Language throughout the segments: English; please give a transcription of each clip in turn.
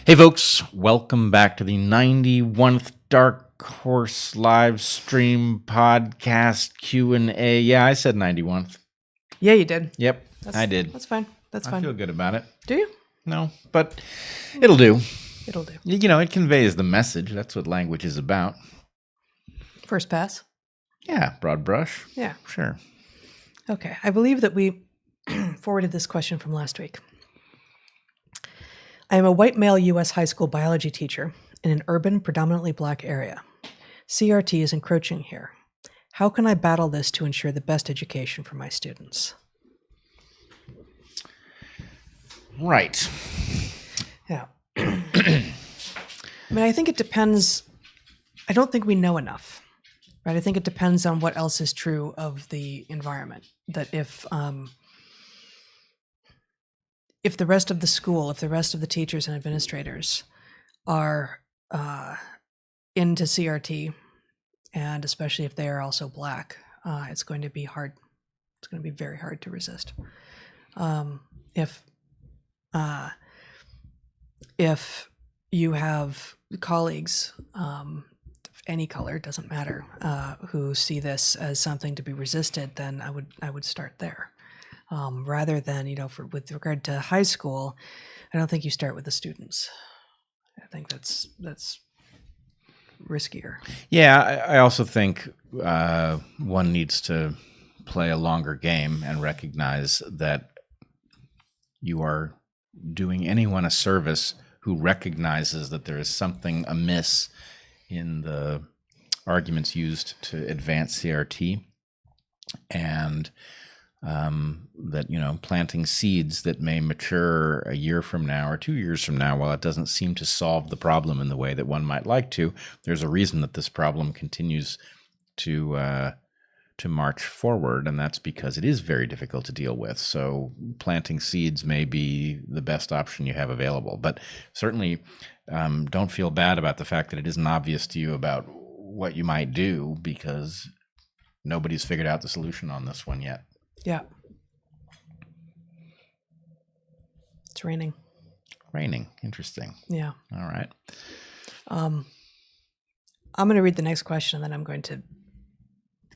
Hey folks, welcome back to the 91th Dark Horse Livestream podcast Q&A. Yeah, I said 91th. Yeah, you did. Yep, I did. That's fine. That's fine. I feel good about it. Do you? No, but it'll do. It'll do. You know, it conveys the message. That's what language is about. First pass. Yeah, broad brush. Yeah. Sure. Okay. I believe that we forwarded this question from last week. I am a white male U.S. high school biology teacher in an urban, predominantly black area. CRT is encroaching here. How can I battle this to ensure the best education for my students? Right. Yeah. I mean, I think it depends. I don't think we know enough, right? I think it depends on what else is true of the environment. That if the rest of the school, if the rest of the teachers and administrators are into CRT, and especially if they are also black, it's going to be hard. It's going to be very hard to resist. If you have colleagues, any color, doesn't matter, who see this as something to be resisted, then I would start there. Rather than, with regard to high school, I don't think you start with the students. I think that's riskier. Yeah, I also think one needs to play a longer game and recognize that you are doing anyone a service who recognizes that there is something amiss in the arguments used to advance CRT, and that, planting seeds that may mature a year from now or 2 years from now, while it doesn't seem to solve the problem in the way that one might like to, there's a reason that this problem continues to march forward, and that's because it is very difficult to deal with. So planting seeds may be the best option you have available, but certainly don't feel bad about the fact that it isn't obvious to you about what you might do, because nobody's figured out the solution on this one yet. Yeah. It's raining. Raining. Interesting. Yeah. All right. I'm going to read the next question, and then the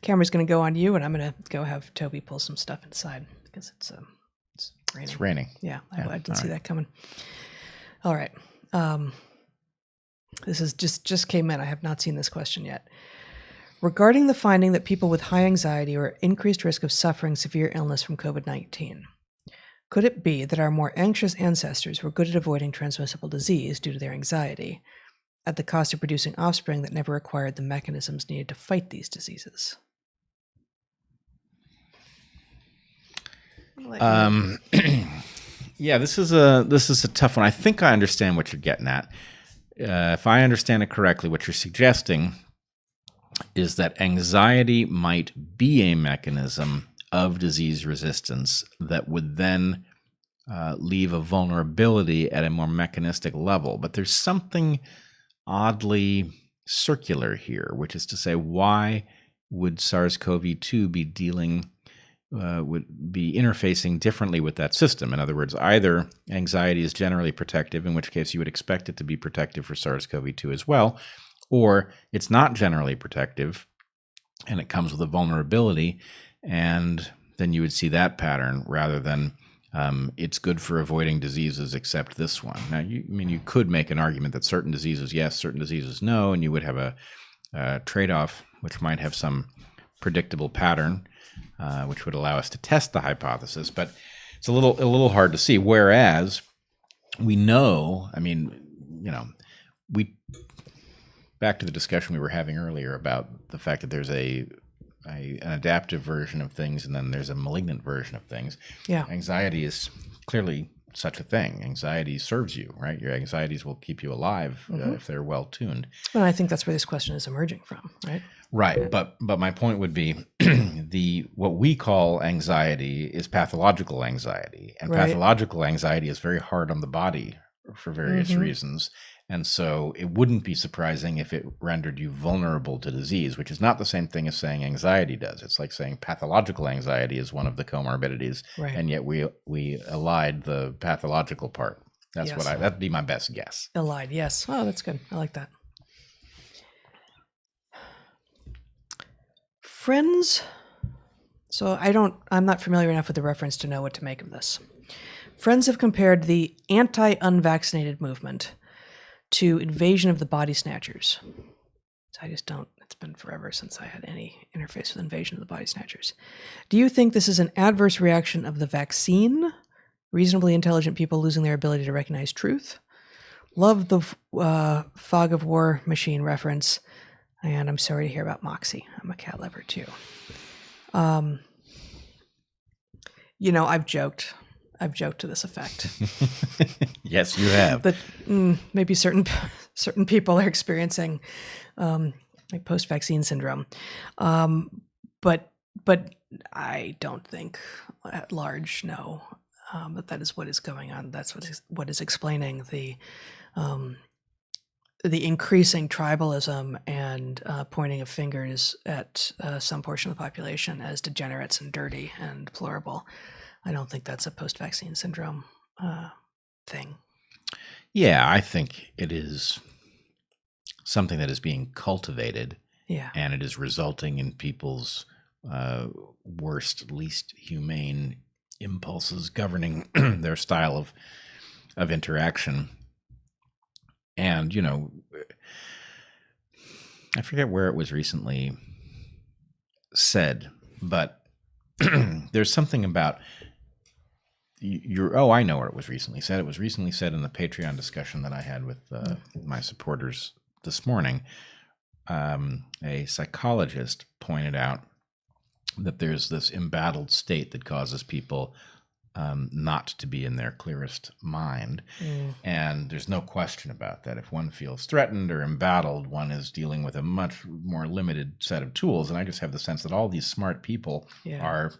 camera's going to go on you, and I'm going to go have Toby pull some stuff inside because it's raining. It's raining. Yeah. I didn't see that coming. All right. This is just came in. I have not seen this question yet. Regarding the finding that people with high anxiety are at increased risk of suffering severe illness from COVID-19, could it be that our more anxious ancestors were good at avoiding transmissible disease due to their anxiety, at the cost of producing offspring that never acquired the mechanisms needed to fight these diseases? Yeah, this is a tough one. I think I understand what you're getting at. If I understand it correctly, what you're suggesting is that anxiety might be a mechanism of disease resistance that would then leave a vulnerability at a more mechanistic level. But there's something oddly circular here, which is to say, why would SARS-CoV-2 would be interfacing differently with that system? In other words, either anxiety is generally protective, in which case you would expect it to be protective for SARS-CoV-2 as well, or it's not generally protective and it comes with a vulnerability, and then you would see that pattern rather than it's good for avoiding diseases except this one. Now, you could make an argument that certain diseases yes, certain diseases no, and you would have a trade-off which might have some predictable pattern, which would allow us to test the hypothesis, but it's a little hard to see. Whereas we know, back to the discussion we were having earlier about the fact that there's an adaptive version of things and then there's a malignant version of things. Yeah. Anxiety is clearly such a thing. Anxiety serves you, right? Your anxieties will keep you alive if they're well tuned. Well, I think that's where this question is emerging from, right? Right, but my point would be what we call anxiety is pathological anxiety, and pathological anxiety is very hard on the body for various reasons. And so it wouldn't be surprising if it rendered you vulnerable to disease, which is not the same thing as saying anxiety does. It's like saying pathological anxiety is one of the comorbidities, and yet we allied the pathological part. That's Yes. that'd be my best guess. Allied, yes. Oh, that's good. I like that. Friends. So I'm not familiar enough with the reference to know what to make of this. Friends have compared the anti-unvaccinated movement to invasion of the body snatchers. So I just don't, it's been forever since I had any interface with invasion of the body snatchers. Do you think this is an adverse reaction of the vaccine? Reasonably intelligent people losing their ability to recognize truth? Love the fog of war machine reference. And I'm sorry to hear about Moxie. I'm a cat lover too. I've joked to this effect. Yes, you have. That maybe certain people are experiencing like post-vaccine syndrome, but I don't think at large that is what is going on. That's what is explaining the increasing tribalism and pointing of fingers at some portion of the population as degenerates and dirty and deplorable. I don't think that's a post-vaccine syndrome thing. Yeah, I think it is something that is being cultivated. Yeah. And it is resulting in people's worst, least humane impulses governing their style of interaction. And, I forget where it was recently said, but there's something about I know where it was recently said. It was recently said in the Patreon discussion that I had with my supporters this morning. A psychologist pointed out that there's this embattled state that causes people not to be in their clearest mind. And there's no question about that. If one feels threatened or embattled, one is dealing with a much more limited set of tools. And I just have the sense that all these smart people are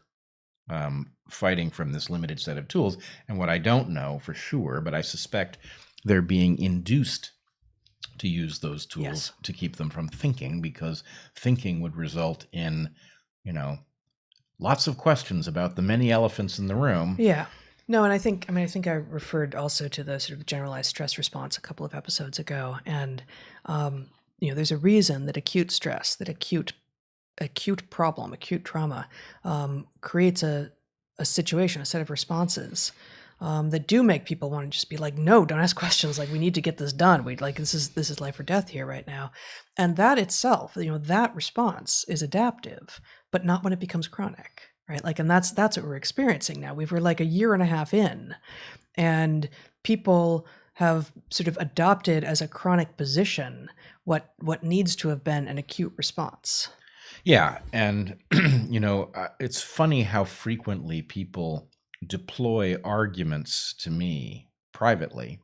fighting from this limited set of tools. And what I don't know for sure, but I suspect they're being induced to use those tools to keep them from thinking, because thinking would result in, lots of questions about the many elephants in the room. Yeah. No, and I think I referred also to the sort of generalized stress response a couple of episodes ago. And, there's a reason that acute stress, that acute problem, acute trauma creates a situation, a set of responses that do make people want to just be like, no, don't ask questions. Like, we need to get this done. This is life or death here right now. And that itself, that response is adaptive, but not when it becomes chronic, right? Like, and that's what we're experiencing now. We're like a year and a half in, and people have sort of adopted as a chronic position what needs to have been an acute response. Yeah. And, it's funny how frequently people deploy arguments to me privately,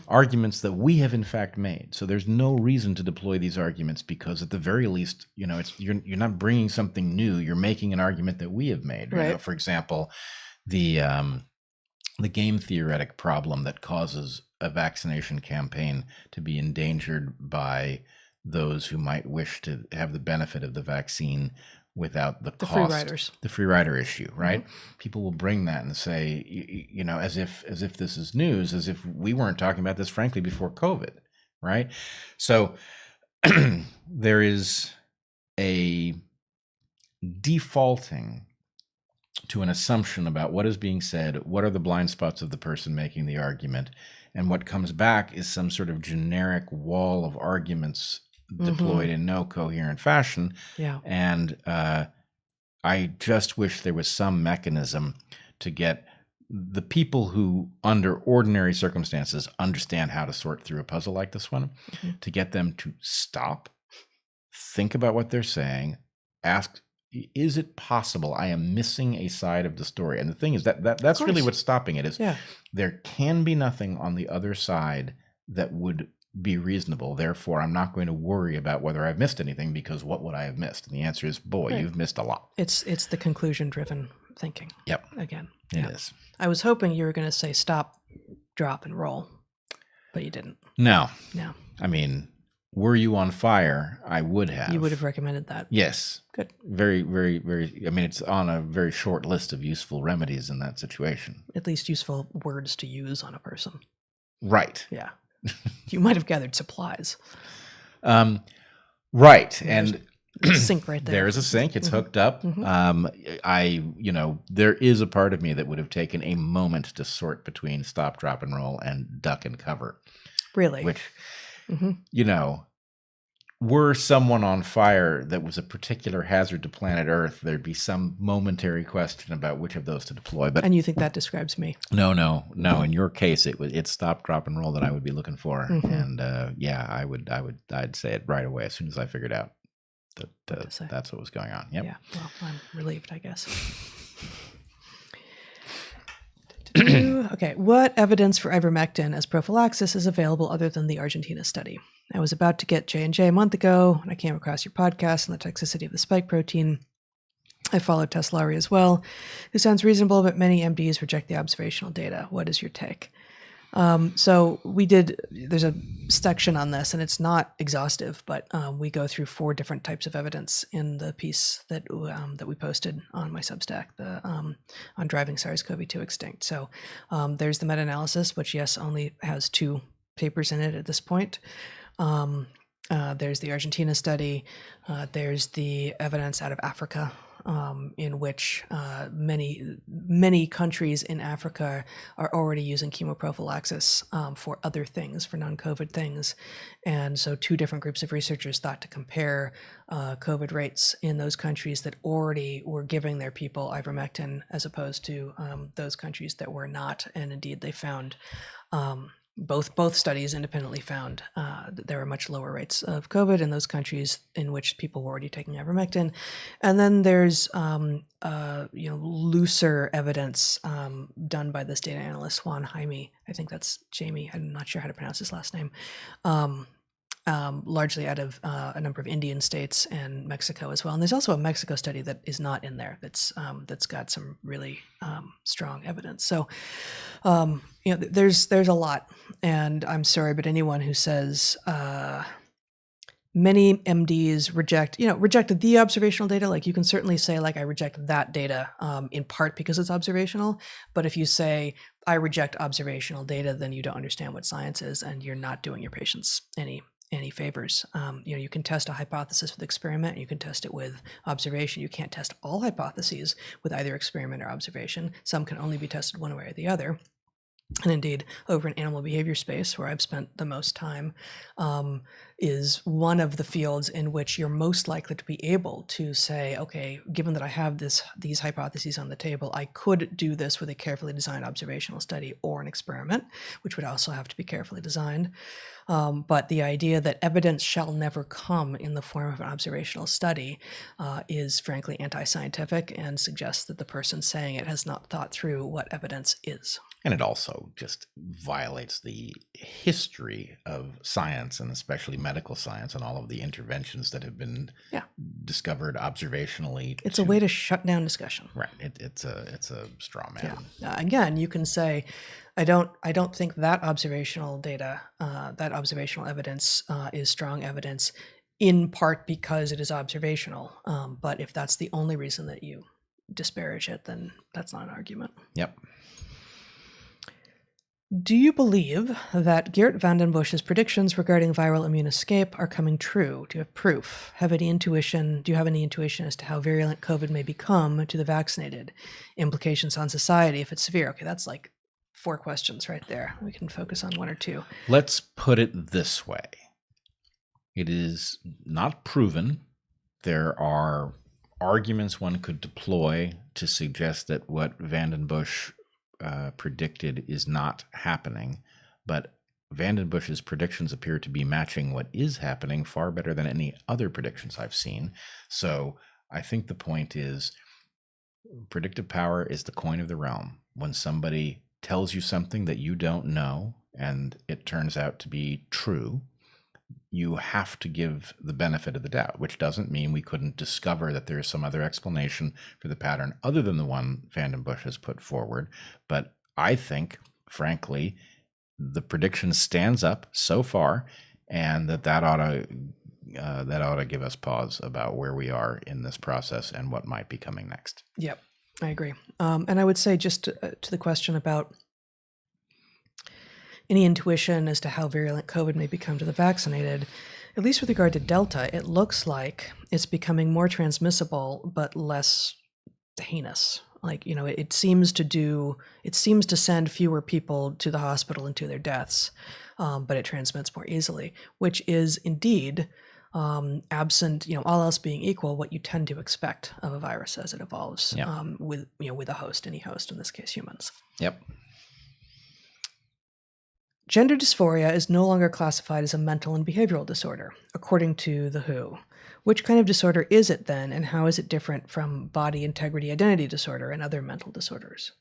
arguments that we have in fact made. So there's no reason to deploy these arguments, because at the very least, you're not bringing something new. You're making an argument that we have made. Right. For example, the game theoretic problem that causes a vaccination campaign to be endangered by those who might wish to have the benefit of the vaccine without the cost. Free riders. The free rider issue, right? People will bring that and say, as if this is news, as if we weren't talking about this, frankly, before COVID, right? So there is a defaulting to an assumption about what is being said, what are the blind spots of the person making the argument, and what comes back is some sort of generic wall of arguments deployed in no coherent fashion. Yeah. And I just wish there was some mechanism to get the people who, under ordinary circumstances, understand how to sort through a puzzle like this one, to get them to stop, think about what they're saying, ask, is it possible I am missing a side of the story? And the thing is that's really what's stopping it, is there can be nothing on the other side that would be reasonable. Therefore, I'm not going to worry about whether I've missed anything, because what would I have missed? And the answer is, you've missed a lot. It's the conclusion-driven thinking. Yep. Again. It is. I was hoping you were going to say stop, drop, and roll, but you didn't. No. No. I mean, were you on fire, I would have. You would have recommended that. Yes. Good. Very, very, very, it's on a very short list of useful remedies in that situation. At least useful words to use on a person. Right. Yeah. You might have gathered supplies. Right. And there's a sink right there. There is a sink. It's hooked up. There is a part of me that would have taken a moment to sort between stop, drop, and roll and duck and cover. Really? Which, were someone on fire that was a particular hazard to planet Earth, there'd be some momentary question about which of those to deploy. But and you think that describes me? No. In your case, it's stop, drop, and roll that I would be looking for, and I'd say it right away as soon as I figured out that that's what was going on. Yep. Yeah. Well, I'm relieved, I guess. Okay. What evidence for ivermectin as prophylaxis is available other than the Argentina study? I was about to get J&J a month ago, and I came across your podcast on the toxicity of the spike protein. I followed Teslari as well, who sounds reasonable, but many MDs reject the observational data. What is your take? So there's a section on this, and it's not exhaustive, but we go through 4 different types of evidence in the piece that we posted on my Substack, on driving SARS-CoV-2 extinct. So there's the meta-analysis, which, yes, only has 2 papers in it at this point. There's the Argentina study. There's the evidence out of Africa, in which many countries in Africa are already using chemoprophylaxis for other things, for non-COVID things. And so 2 different groups of researchers thought to compare COVID rates in those countries that already were giving their people ivermectin as opposed to those countries that were not. And indeed, they found both studies independently found that there were much lower rates of COVID in those countries in which people were already taking ivermectin. And then there's looser evidence done by this data analyst Juan Jaime. I think that's Jamie. I'm not sure how to pronounce his last name. Largely out of a number of Indian states and Mexico as well. And there's also a Mexico study that is not in there that's got some really strong evidence. So there's a lot, and I'm sorry, but anyone who says many MDs rejected the observational data, like you can certainly say like I reject that data in part because it's observational. But if you say I reject observational data, then you don't understand what science is, and you're not doing your patients any favors. You can test a hypothesis with experiment. You can test it with observation. You can't test all hypotheses with either experiment or observation. Some can only be tested one way or the other. And indeed, over in animal behavior space, where I've spent the most time, is one of the fields in which you're most likely to be able to say, okay, given that I have these hypotheses on the table, I could do this with a carefully designed observational study or an experiment, which would also have to be carefully designed. But the idea that evidence shall never come in the form of an observational study is frankly anti-scientific and suggests that the person saying it has not thought through what evidence is. And it also just violates the history of science, and especially medical science, and all of the interventions that have been discovered observationally. It's a way to shut down discussion. Right. It's a straw man. Yeah. Again, you can say, I don't think that observational data, that observational evidence is strong evidence, in part because it is observational. But if that's the only reason that you disparage it, then that's not an argument. Yep. Do you believe that Geert van den Busch's predictions regarding viral immune escape are coming true? Do you have proof? Do you have any intuition as to how virulent COVID may become to the vaccinated? Implications on society if it's severe? Okay, that's like 4 questions right there. We can focus on 1 or 2. Let's put it this way. It is not proven. There are arguments one could deploy to suggest that what van den Busch predicted is not happening, but van den Busch's predictions appear to be matching what is happening far better than any other predictions I've seen. So I think the point is predictive power is the coin of the realm. When somebody tells you something that you don't know and it turns out to be true, you have to give the benefit of the doubt, which doesn't mean we couldn't discover that there is some other explanation for the pattern other than the one van den Busch has put forward. But I think, frankly, the prediction stands up so far, and that ought to give us pause about where we are in this process and what might be coming next. Yep, I agree. And I would say just to the question about any intuition as to how virulent COVID may become to the vaccinated. At least with regard to Delta, it looks like it's becoming more transmissible, but less heinous. Like, it seems to send fewer people to the hospital and to their deaths, but it transmits more easily, which is indeed, absent, all else being equal, what you tend to expect of a virus as it evolves, with a host, any host, in this case, humans. Yep. Gender dysphoria is no longer classified as a mental and behavioral disorder, according to the WHO. Which kind of disorder is it then, and how is it different from body integrity identity disorder and other mental disorders?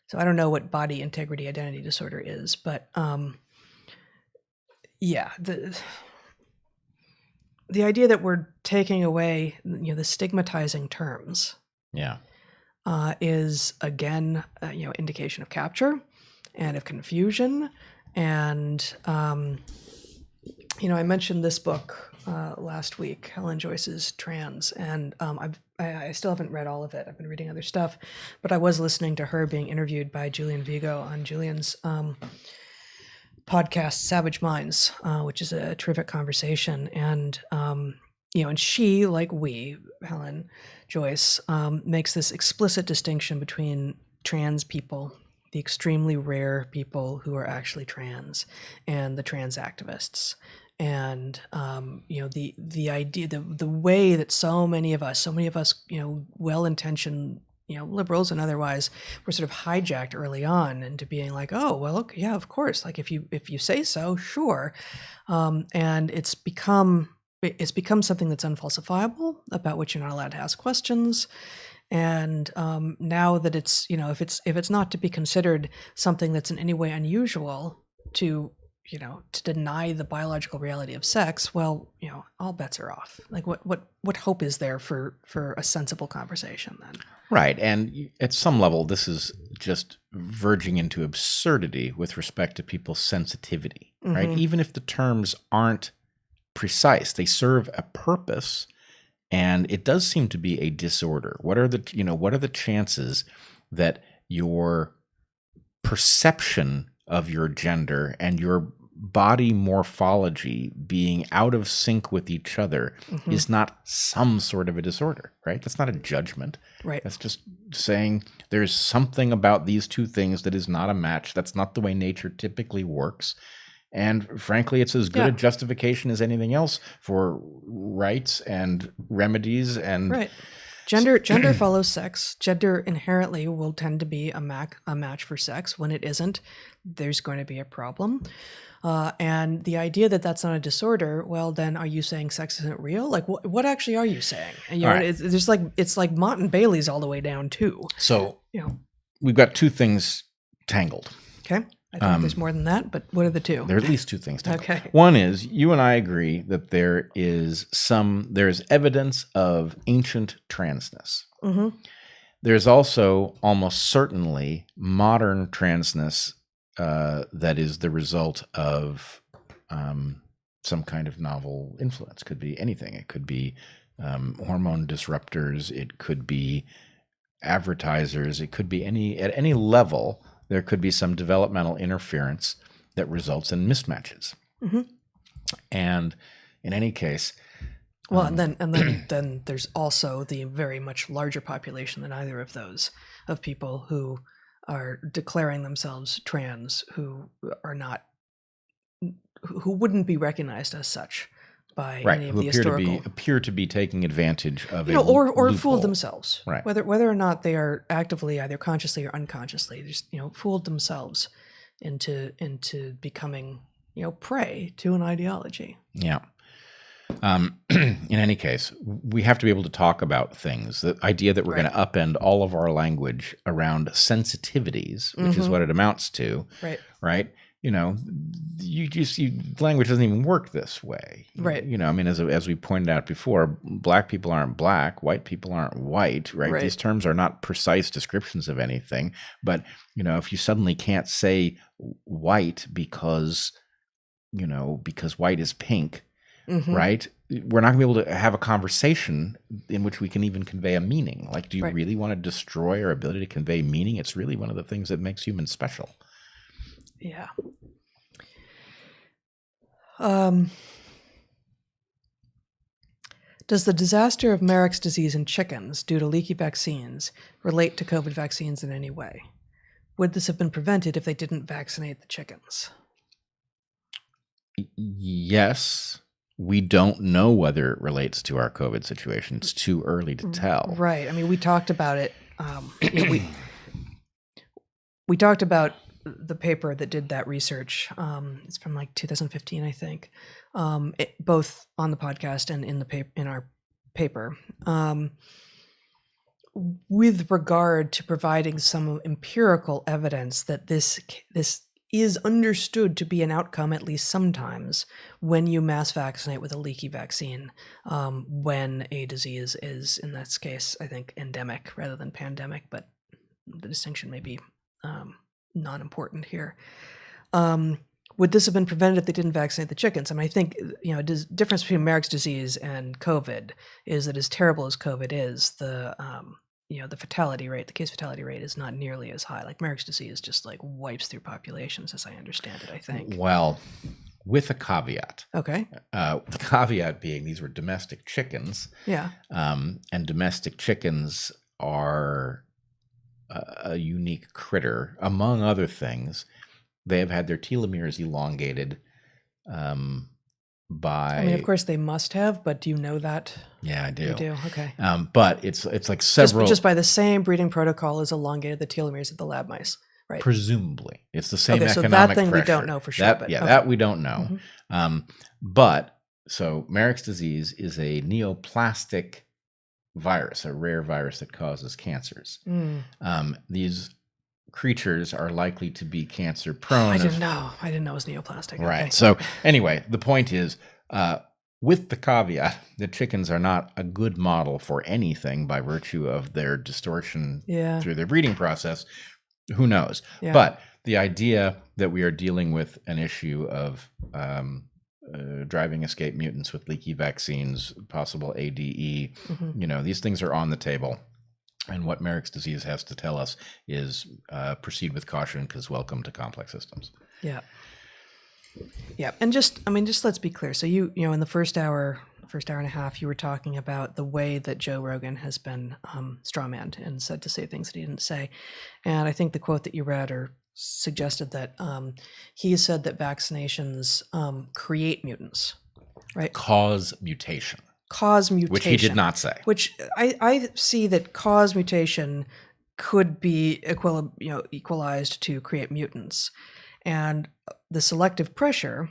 So I don't know what body integrity identity disorder is, but the idea that we're taking away the stigmatizing terms is again indication of capture and of confusion. And I mentioned this book last week, Helen Joyce's Trans, and I still haven't read all of it. I've been reading other stuff, but I was listening to her being interviewed by Julian Vigo on Julian's podcast, Savage Minds, which is a terrific conversation. And and she, like Helen Joyce, makes this explicit distinction between trans people, the extremely rare people who are actually trans, and the trans activists. And the idea, the way that so many of us, well-intentioned, liberals and otherwise, were sort of hijacked early on into being like, oh well, okay, yeah, of course, like if you say so, sure, and it's become something that's unfalsifiable, about which you're not allowed to ask questions. And now that it's if it's not to be considered something that's in any way unusual to deny the biological reality of sex, well, all bets are off. Like what hope is there for a sensible conversation then? Right. And at some level, this is just verging into absurdity with respect to people's sensitivity, right? Even if the terms aren't precise, they serve a purpose, and it does seem to be a disorder. What are the chances that your perception of your gender and your body morphology being out of sync with each other is not some sort of a disorder, right? That's not a judgment. Right. That's just saying there's something about these two things that is not a match. That's not the way nature typically works. And frankly, it's as good a justification as anything else for rights and remedies. And right. Gender follows sex. Gender inherently will tend to be a match for sex. When it isn't, there's going to be a problem. And the idea that that's not a disorder, well, then are you saying sex isn't real? Like, what actually are you saying? And, right. It's like Mott and Bailey's all the way down too. So we've got two things tangled. Okay. I think there's more than that, but what are the two? There are at least two things tangled. Okay. One is, you and I agree that there is evidence of ancient transness. There's also almost certainly modern transness that is the result of some kind of novel influence. Could be anything. It could be hormone disruptors. It could be advertisers. It could be at any level. There could be some developmental interference that results in mismatches. And in any case, well, and then there's also the very much larger population than either of those, of people who are declaring themselves trans, who wouldn't be recognized as such by any of the historical, appear to be taking advantage of or fooled themselves, right? Whether or not they are actively, either consciously or unconsciously, just fooled themselves into becoming prey to an ideology. Yeah. In any case, we have to be able to talk about things. The idea that we're going to upend all of our language around sensitivities, which is what it amounts to, right? Language doesn't even work this way, right? I mean, as we pointed out before, black people aren't black, white people aren't white, right? These terms are not precise descriptions of anything. But if you suddenly can't say white because white is pink, right? We're not going to be able to have a conversation in which we can even convey a meaning. Like, do you really want to destroy our ability to convey meaning? It's really one of the things that makes humans special. Yeah. Does the disaster of Marek's disease in chickens due to leaky vaccines relate to COVID vaccines in any way? Would this have been prevented if they didn't vaccinate the chickens? Yes. We don't know whether it relates to our COVID situation. It's too early to tell. Right. I mean, we talked about it. We talked about the paper that did that research. It's from like 2015, I think, both on the podcast and in our paper. With regard to providing some empirical evidence that this is understood to be an outcome, at least sometimes, when you mass vaccinate with a leaky vaccine, when a disease is, in this case, I think, endemic rather than pandemic, but the distinction may be not important here. Would this have been prevented if they didn't vaccinate the chickens? I mean, I think, the difference between Marek's disease and COVID is that as terrible as COVID is, the fatality rate, the case fatality rate is not nearly as high. Like Marek's disease just like wipes through populations, as I understand it, I think. Well, with a caveat. Okay. The caveat being these were domestic chickens. Yeah. And domestic chickens are a unique critter. Among other things, they have had their telomeres elongated by... I mean, of course they must have, but do you know that? Yeah, I do. You do? Okay. But it's like several... Just by the same breeding protocol as elongated the telomeres of the lab mice, right? Presumably. It's the same economic pressure. So that thing we don't know for sure. That we don't know. Mm-hmm. So Marek's disease is a neoplastic virus, a rare virus that causes cancers. These creatures are likely to be cancer prone. I didn't know it was neoplastic. Right. Okay. So anyway, the point is, with the caveat that chickens are not a good model for anything by virtue of their distortion through their breeding process, who knows? Yeah. But the idea that we are dealing with an issue of driving escape mutants with leaky vaccines, possible ADE, these things are on the table. And what Marek's disease has to tell us is proceed with caution because welcome to complex systems. Yeah. Yeah. And just let's be clear. So you in the first hour and a half, you were talking about the way that Joe Rogan has been strawmanned and said to say things that he didn't say. And I think the quote that you read or suggested that he said that vaccinations create mutants, right? Cause mutation. Which he did not say. Which I see that cause mutation could be equalized to create mutants. And the selective pressure,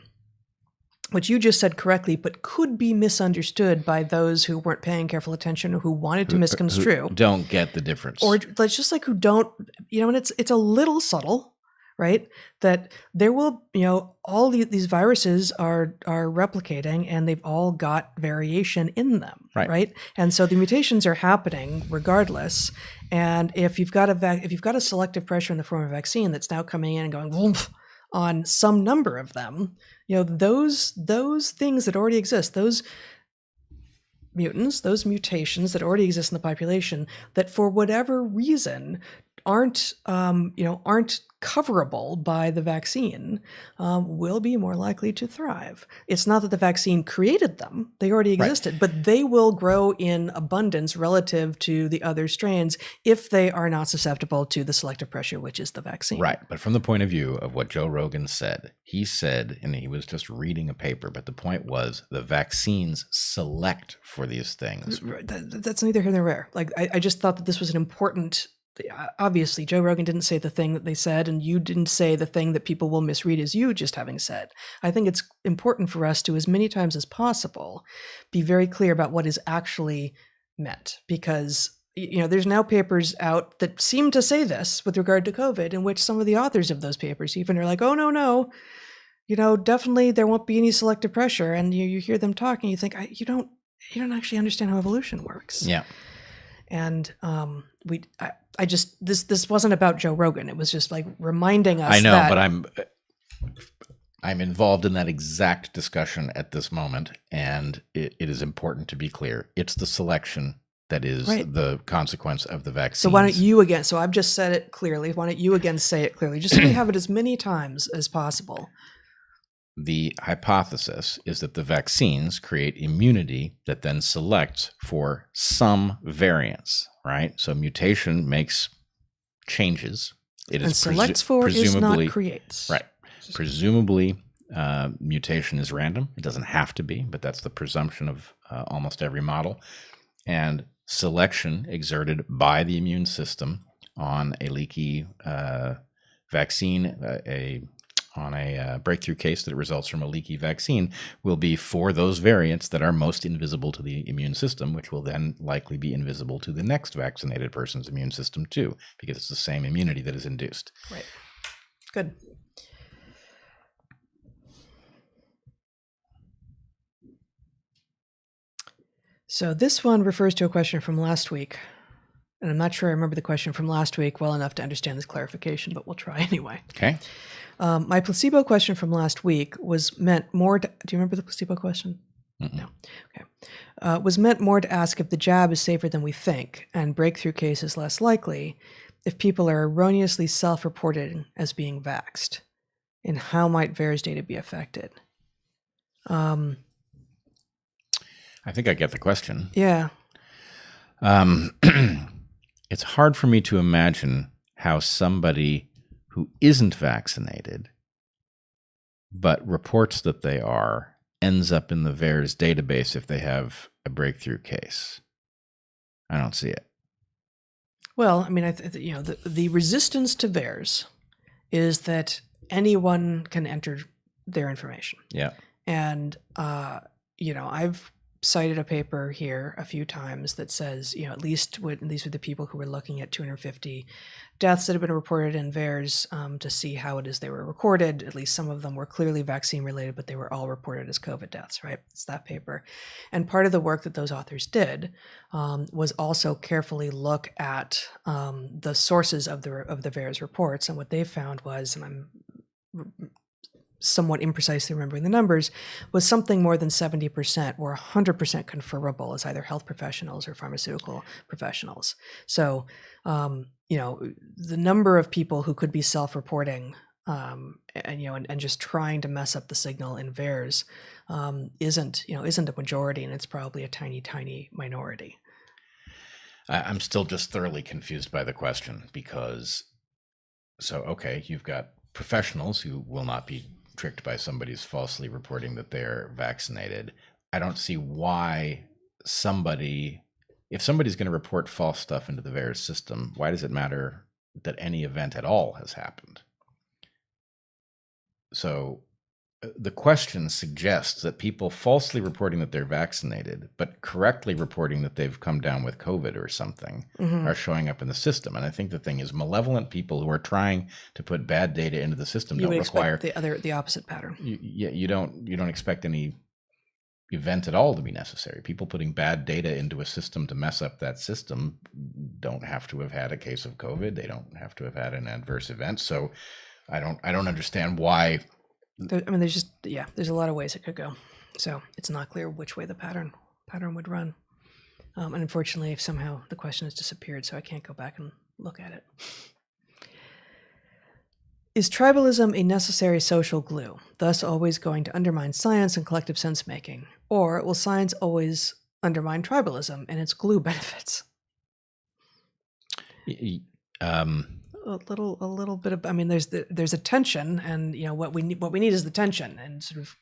which you just said correctly, but could be misunderstood by those who weren't paying careful attention or who wanted to misconstrue. Who don't get the difference. Or just like who don't, and it's a little subtle, right? That there will, all these viruses are replicating and they've all got variation in them, right? And so the mutations are happening regardless. And if you've got a selective pressure in the form of a vaccine that's now coming in and going woof on some number of them, those things that already exist, those mutants, those mutations that already exist in the population that for whatever reason aren't coverable by the vaccine, will be more likely to thrive. It's not that the vaccine created them, they already existed, but they will grow in abundance relative to the other strains if they are not susceptible to the selective pressure, which is the vaccine. Right, but from the point of view of what Joe Rogan said, he said, and he was just reading a paper, but the point was the vaccines select for these things. That's neither here nor there. Like, I just thought that this was an important... Obviously, Joe Rogan didn't say the thing that they said, and you didn't say the thing that people will misread as you just having said. I think it's important for us to, as many times as possible, be very clear about what is actually meant. Because, there's now papers out that seem to say this with regard to COVID, in which some of the authors of those papers even are like, oh, no, definitely there won't be any selective pressure. And you hear them talking, you think, you don't actually understand how evolution works. Yeah. And this wasn't about Joe Rogan. It was just like reminding us. I know, but I'm involved in that exact discussion at this moment, and it is important to be clear. It's the selection that is the consequence of the vaccine. So why don't you again? So I've just said it clearly. Why don't you again say it clearly, just so we have it as many times as possible? the hypothesis is that the vaccines create immunity that then selects for some variants, right? So mutation makes changes. It And is selects for is not creates. Right. Presumably, mutation is random. It doesn't have to be, but that's the presumption of almost every model. And selection exerted by the immune system on a leaky vaccine, on a breakthrough case that results from a leaky vaccine, will be for those variants that are most invisible to the immune system, which will then likely be invisible to the next vaccinated person's immune system too, because it's the same immunity that is induced. Right. Good. So this one refers to a question from last week. And I'm not sure I remember the question from last week well enough to understand this clarification, but we'll try anyway. Okay. My placebo question from last week was meant more to, do you remember the placebo question? Mm-mm. No. Okay. Was meant more to ask if the jab is safer than we think and breakthrough cases less likely if people are erroneously self-reported as being vaxxed, and how might VAERS data be affected? I think I get the question. Yeah. It's hard for me to imagine how somebody who isn't vaccinated but reports that they are ends up in the VAERS database if they have a breakthrough case. I don't see it. Well, I mean, the resistance to VAERS is that anyone can enter their information. Yeah. And, I've cited a paper here a few times that says, at least these were the people who were looking at 250 deaths that have been reported in VAERS to see how it is they were recorded. At least some of them were clearly vaccine related, but they were all reported as COVID deaths, right? It's that paper. And part of the work that those authors did was also carefully look at the sources of the VAERS reports. And what they found was, and I'm somewhat imprecisely remembering the numbers, was something more than 70% were 100% confirmable as either health professionals or pharmaceutical professionals. So, the number of people who could be self-reporting and just trying to mess up the signal in VAERS isn't a majority, and it's probably a tiny, tiny minority. I'm still just thoroughly confused by the question because, you've got professionals who will not be tricked by somebody's falsely reporting that they're vaccinated. I don't see why if somebody's going to report false stuff into the VAERS system, why does it matter that any event at all has happened? So the question suggests that people falsely reporting that they're vaccinated, but correctly reporting that they've come down with COVID or something, are showing up in the system. And I think the thing is, malevolent people who are trying to put bad data into the system don't require the opposite pattern. You don't expect any event at all to be necessary. People putting bad data into a system to mess up that system don't have to have had a case of COVID. They don't have to have had an adverse event. So I don't understand why. There's a lot of ways it could go. So it's not clear which way the pattern would run. And unfortunately, somehow the question has disappeared, so I can't go back and look at it. Is tribalism a necessary social glue, thus always going to undermine science and collective sense-making? Or will science always undermine tribalism and its glue benefits? A little bit of, there's a tension, and what we need is the tension, and sort of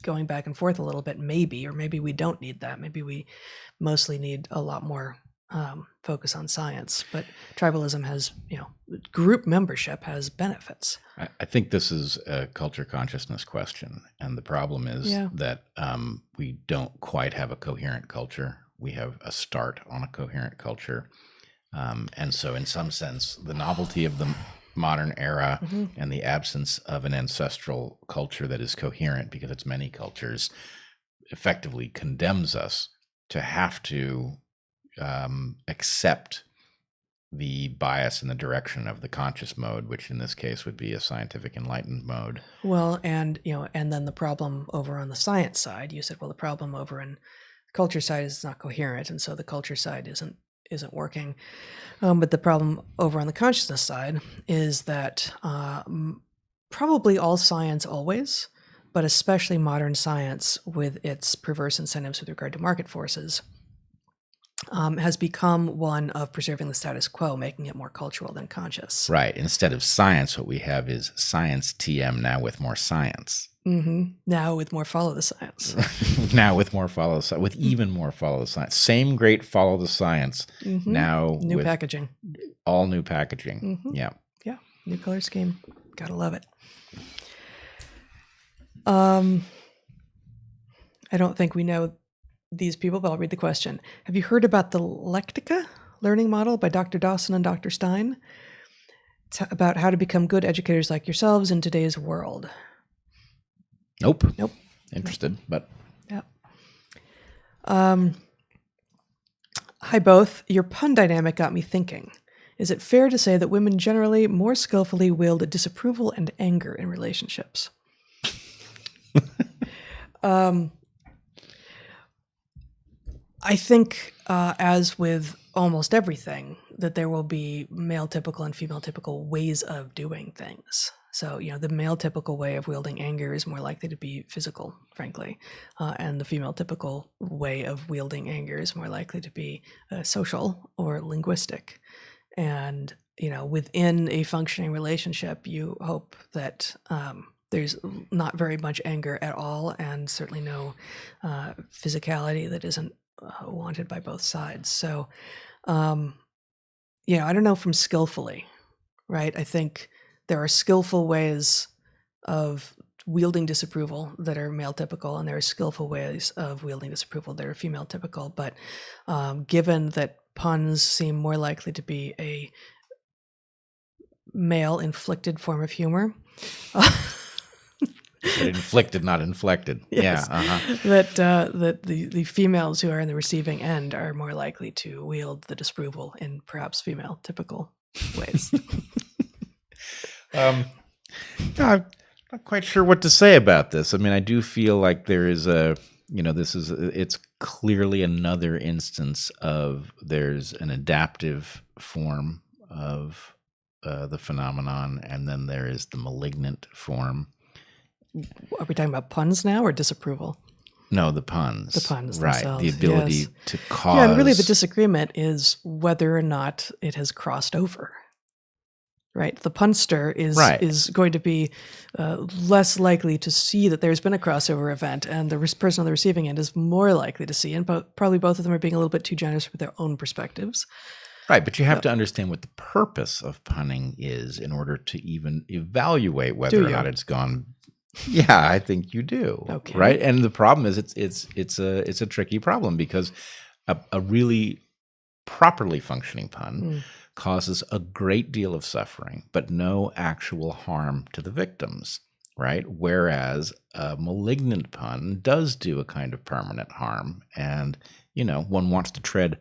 going back and forth a little bit, maybe we don't need that. Maybe we mostly need a lot more focus on science, but tribalism has, group membership has benefits. I think this is a culture consciousness question, and the problem is that we don't quite have a coherent culture. We have a start on a coherent culture. And so in some sense, the novelty of the modern era and the absence of an ancestral culture that is coherent, because it's many cultures, effectively condemns us to have to accept the bias in the direction of the conscious mode, which in this case would be a scientific enlightened mode. Well, and then the problem over on the science side, you said, well, the problem over in culture side is not coherent, and so the culture side isn't working. But the problem over on the consciousness side is that probably all science always but especially modern science with its perverse incentives with regard to market forces, has become one of preserving the status quo, making it more cultural than conscious. Right. Instead of science, what we have is science TM, now with more science. Now with more follow the science. Now with more follow the science, with even more follow the science. Same great follow the science. Now New with packaging. all new packaging. Yeah. Yeah. New color scheme. Gotta love it. I don't think we know these people, but I'll read the question. Have you heard about the Lectica learning model by Dr. Dawson and Dr. Stein? It's about how to become good educators like yourselves in today's world. Nope. Nope. Interested, but. Yeah. Hi, both. Your pun dynamic got me thinking. Is it fair to say that women generally more skillfully wield disapproval and anger in relationships? I think, as with almost everything, that there will be male typical and female typical ways of doing things. So, the male typical way of wielding anger is more likely to be physical, frankly, and the female typical way of wielding anger is more likely to be social or linguistic. And, within a functioning relationship, you hope that there's not very much anger at all, and certainly no physicality that isn't wanted by both sides. So, I don't know from skillfully, right? I think there are skillful ways of wielding disapproval that are male typical, and there are skillful ways of wielding disapproval that are female typical. But given that puns seem more likely to be a male inflicted form of humor, Inflicted, not inflected. Yes. Yeah. That the females who are in the receiving end are more likely to wield the disapproval in perhaps female typical ways. I'm not quite sure what to say about this. I mean, I do feel like there is it's clearly another instance of there's an adaptive form of the phenomenon, and then there is the malignant form. Are we talking about puns now or disapproval? No, the puns. The puns right? themselves, The ability yes. to cause. Yeah, and really the disagreement is whether or not it has crossed over. Right, the punster is going to be less likely to see that there's been a crossover event, and the person on the receiving end is more likely to see. And probably both of them are being a little bit too generous with their own perspectives. Right, but you have to understand what the purpose of punning is in order to even evaluate whether or not it's gone. Yeah, I think you do. Okay. Right, and the problem is it's a tricky problem because a really properly functioning pun causes a great deal of suffering, but no actual harm to the victims. Right, whereas a malignant pun does do a kind of permanent harm, and one wants to tread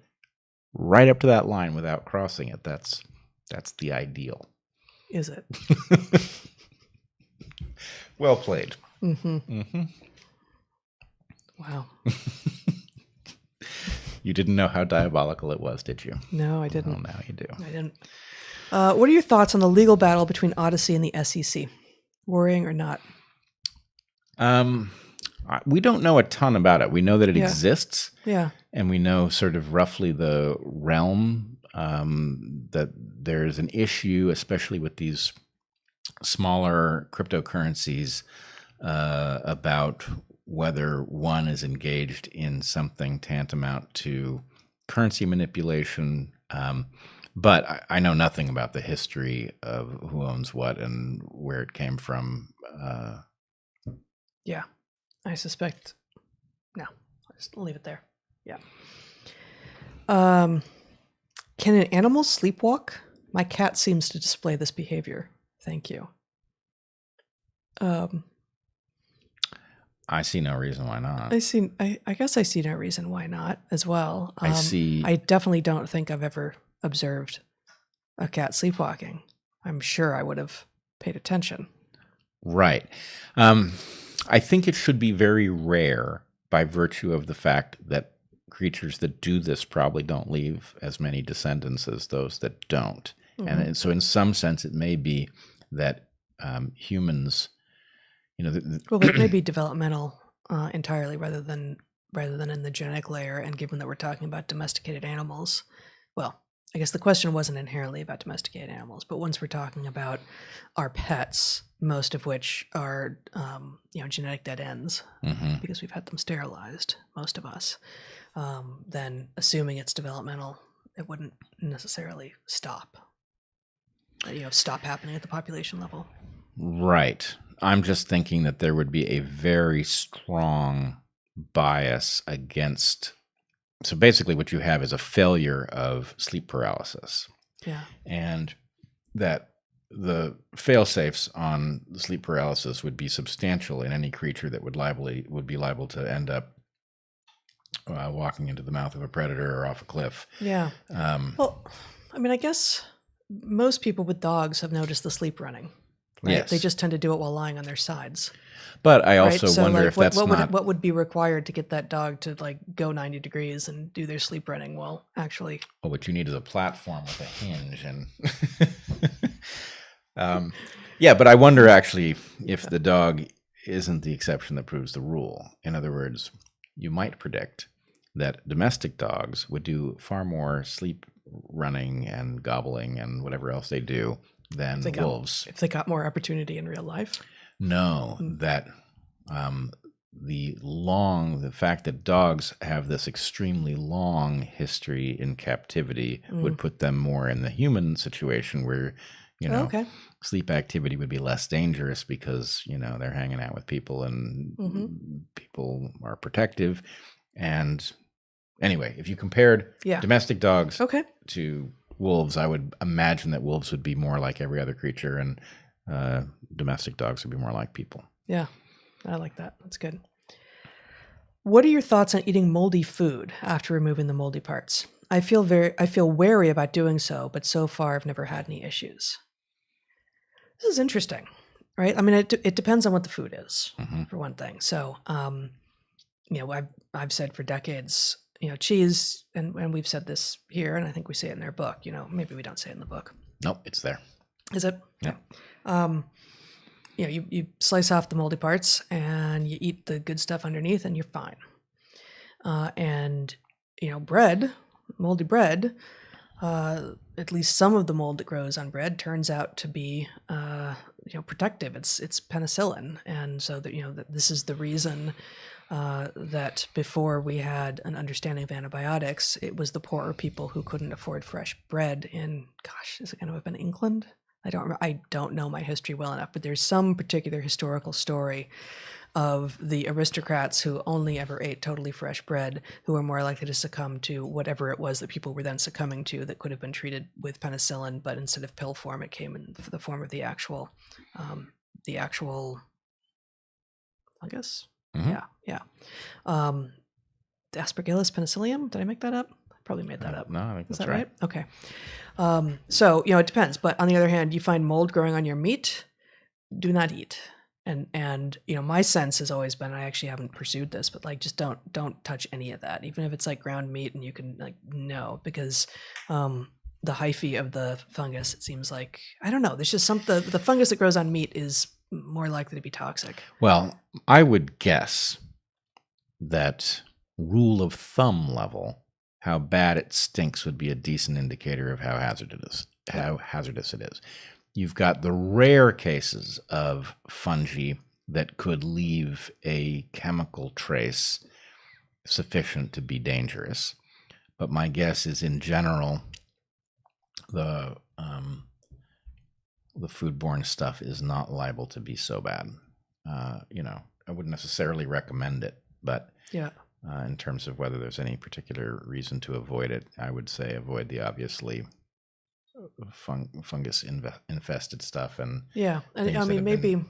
right up to that line without crossing it. That's the ideal. Is it? Well played. Wow. You didn't know how diabolical it was, did you? No, I didn't. Well, now you do. I didn't. What are your thoughts on the legal battle between Odysee and the SEC? Worrying or not? We don't know a ton about it. We know that it exists. Yeah. And we know sort of roughly the realm, that there's an issue, especially with these smaller cryptocurrencies, about whether one is engaged in something tantamount to currency manipulation. But I know nothing about the history of who owns what and where it came from. Yeah, I suspect. No, I'll just leave it there. Yeah. Can an animal sleepwalk? My cat seems to display this behavior. Thank you. I see no reason why not. I guess I see no reason why not as well. I definitely don't think I've ever observed a cat sleepwalking. I'm sure I would have paid attention. Right. I think it should be very rare by virtue of the fact that creatures that do this probably don't leave as many descendants as those that don't. And so in some sense, it may be that humans, Well, but maybe developmental entirely rather than in the genetic layer. And given that we're talking about domesticated animals, well, I guess the question wasn't inherently about domesticated animals, but once we're talking about our pets, most of which are, genetic dead ends because we've had them sterilized, most of us, then assuming it's developmental, it wouldn't necessarily stop happening at the population level. Right. I'm just thinking that there would be a very strong bias against. So basically what you have is a failure of sleep paralysis. Yeah. And that the fail-safes on sleep paralysis would be substantial in any creature that would be liable to end up walking into the mouth of a predator or off a cliff. Yeah. Well, I mean, I guess most people with dogs have noticed the sleep running. Right? Yes. They just tend to do it while lying on their sides. But I also wonder if that's what would be required to get that dog to go 90 degrees and do their sleep running? Well, actually, what you need is a platform with a hinge, and yeah. But I wonder actually if the dog isn't the exception that proves the rule. In other words, you might predict that domestic dogs would do far more sleep running and gobbling and whatever else they do than wolves. If they got more opportunity in real life. No, that the fact that dogs have this extremely long history in captivity would put them more in the human situation where, sleep activity would be less dangerous because, they're hanging out with people and people are protective. And anyway, if you compared domestic dogs to wolves, I would imagine that wolves would be more like every other creature and domestic dogs would be more like people. Yeah, I like that. That's good. What are your thoughts on eating moldy food after removing the moldy parts? I feel wary about doing so, but so far I've never had any issues. This is interesting, right? I mean, it depends on what the food is, for one thing. So, I've said for decades, cheese, and we've said this here, and I think we say it in our book. Maybe we don't say it in the book. Nope, it's there. Is it? Yeah. You slice off the moldy parts and you eat the good stuff underneath, and you're fine. And bread, moldy bread, at least some of the mold that grows on bread turns out to be protective. It's penicillin, and so that this is the reason that before we had an understanding of antibiotics, it was the poorer people who couldn't afford fresh bread in, is it going to have been England? I don't know my history well enough, but there's some particular historical story of the aristocrats who only ever ate totally fresh bread, who were more likely to succumb to whatever it was that people were then succumbing to that could have been treated with penicillin, but instead of pill form, it came in the form of the actual fungus. Yeah. The Aspergillus penicillium. Did I make that up? I probably made that up. No, I think that's right. Okay. So, it depends. But on the other hand, you find mold growing on your meat, do not eat. And my sense has always been, I actually haven't pursued this, but just don't touch any of that, even if it's ground meat and you can no, because the hyphae of the fungus, it seems like, I don't know, there's just the fungus that grows on meat is more likely to be toxic. Well, I would guess that rule of thumb level, how bad it stinks would be a decent indicator of how hazardous it is. You've got the rare cases of fungi that could leave a chemical trace sufficient to be dangerous. But my guess is, in general, the foodborne stuff is not liable to be so bad. I wouldn't necessarily recommend it, but in terms of whether there's any particular reason to avoid it, I would say avoid the obviously fungus infested stuff. And I mean, maybe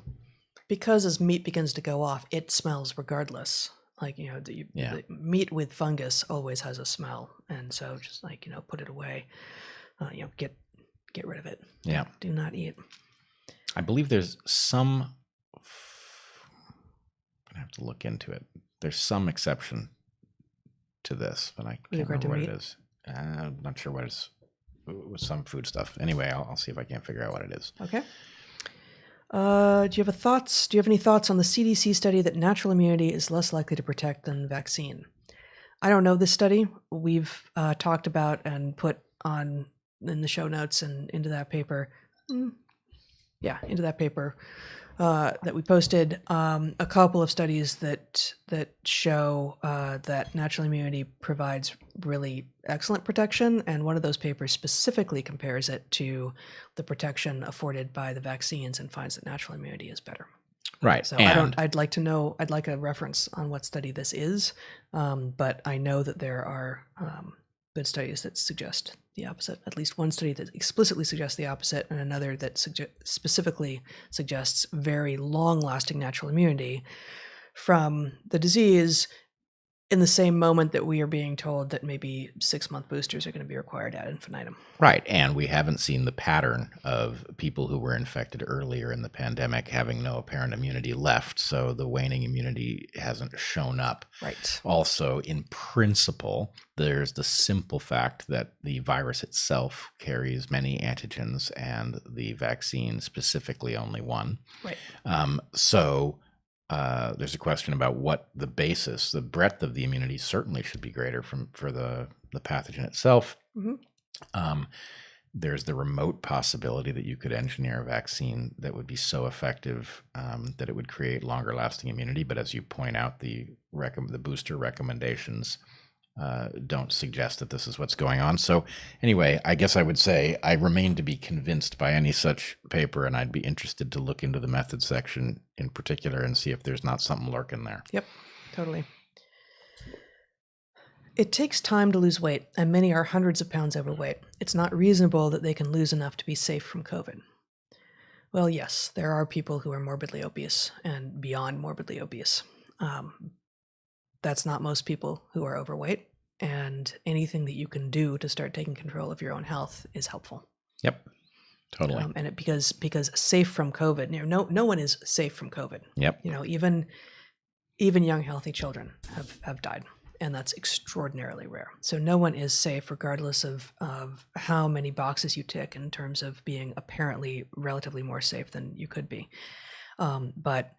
because as meat begins to go off, it smells regardless. The meat with fungus always has a smell, and so just put it away. Get rid of it. Yeah. Do not eat. I believe there's some. I have to look into it. There's some exception to this, but I can't remember what it is. I'm not sure what it is. With some food stuff. Anyway, I'll see if I can figure out what it is. Okay. Do you have any thoughts on the CDC study that natural immunity is less likely to protect than vaccine? I don't know this study. We've talked about and put on in the show notes and into that paper. Into that paper that we posted, a couple of studies that show that natural immunity provides really excellent protection, and one of those papers specifically compares it to the protection afforded by the vaccines and finds that natural immunity is better. Right. So and I'd like a reference on what study this is, but I know that there are good studies that suggest the opposite. At least one study that explicitly suggests the opposite, and another that specifically suggests very long-lasting natural immunity from the disease in the same moment that we are being told that maybe 6-month boosters are going to be required ad infinitum. Right. And we haven't seen the pattern of people who were infected earlier in the pandemic having no apparent immunity left. So the waning immunity hasn't shown up. Right. Also, in principle, there's the simple fact that the virus itself carries many antigens and the vaccine specifically only one. Right. There's a question about what the basis, the breadth of the immunity certainly should be greater for the pathogen itself. Mm-hmm. There's the remote possibility that you could engineer a vaccine that would be so effective that it would create longer lasting immunity. But as you point out, the booster recommendations don't suggest that this is what's going on. So anyway, I guess I would say I remain to be convinced by any such paper, and I'd be interested to look into the methods section in particular and see if there's not something lurking there. Yep, totally. It takes time to lose weight, and many are hundreds of pounds overweight. It's not reasonable that they can lose enough to be safe from COVID. Well, yes, there are people who are morbidly obese and beyond morbidly obese. That's not most people who are overweight, and anything that you can do to start taking control of your own health is helpful. Yep, totally. And because safe from COVID, no one is safe from COVID. Yep. Even young healthy children have died, and that's extraordinarily rare. So no one is safe regardless of how many boxes you tick in terms of being apparently relatively more safe than you could be. But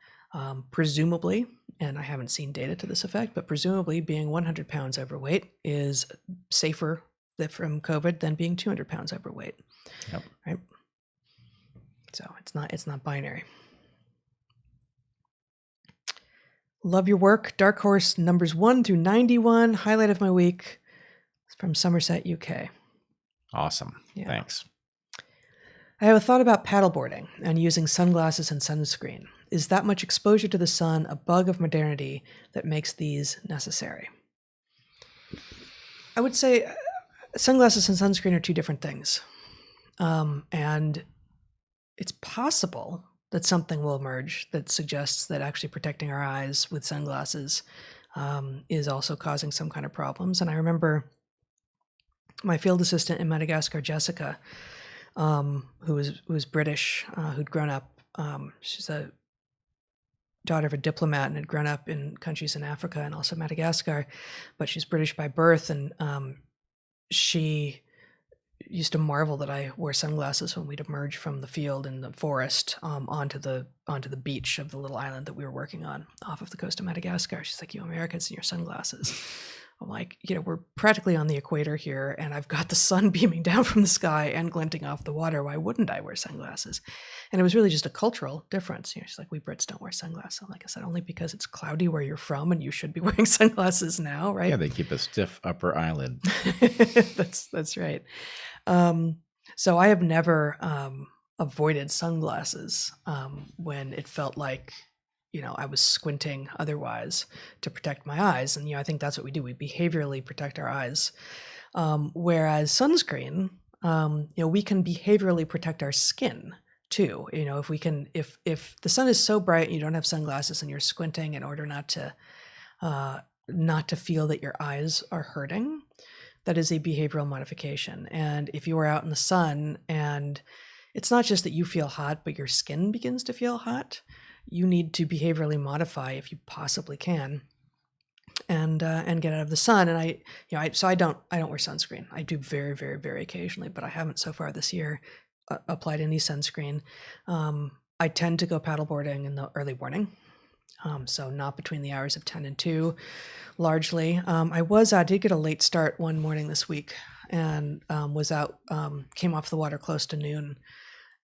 presumably, and I haven't seen data to this effect, but presumably being 100 pounds overweight is safer from COVID than being 200 pounds overweight. Yep. Right. So it's not binary. Love your work. DarkHorse numbers 1 through 91. Highlight of my week from Somerset, UK. Awesome. Yeah. Thanks. I have a thought about paddleboarding and using sunglasses and sunscreen. Is that much exposure to the sun a bug of modernity that makes these necessary? I would say sunglasses and sunscreen are two different things. And it's possible that something will emerge that suggests that actually protecting our eyes with sunglasses is also causing some kind of problems. And I remember my field assistant in Madagascar, Jessica, who was British, who'd grown up. She's a daughter of a diplomat and had grown up in countries in Africa and also Madagascar, but she's British by birth. And she used to marvel that I wore sunglasses when we'd emerge from the field in the forest onto the beach of the little island that we were working on off of the coast of Madagascar. She's like, "You Americans and your sunglasses." I'm like, we're practically on the equator here, and I've got the sun beaming down from the sky and glinting off the water. Why wouldn't I wear sunglasses? And it was really just a cultural difference. She's like, "We Brits don't wear sunglasses." I'm like, I said, only because it's cloudy where you're from, and you should be wearing sunglasses now, right? Yeah, they keep a stiff upper eyelid. That's right. So I have never avoided sunglasses when it felt like I was squinting otherwise to protect my eyes. And, I think that's what we do. We behaviorally protect our eyes. Whereas sunscreen, we can behaviorally protect our skin too. If the sun is so bright and you don't have sunglasses and you're squinting in order not to feel that your eyes are hurting, that is a behavioral modification. And if you are out in the sun and it's not just that you feel hot, but your skin begins to feel hot, you need to behaviorally modify if you possibly can, and get out of the sun. And I don't wear sunscreen. I do very, very, very occasionally, but I haven't so far this year applied any sunscreen. I tend to go paddleboarding in the early morning. So not between the hours of 10 and 2, largely. I did get a late start one morning this week and was out, came off the water close to noon.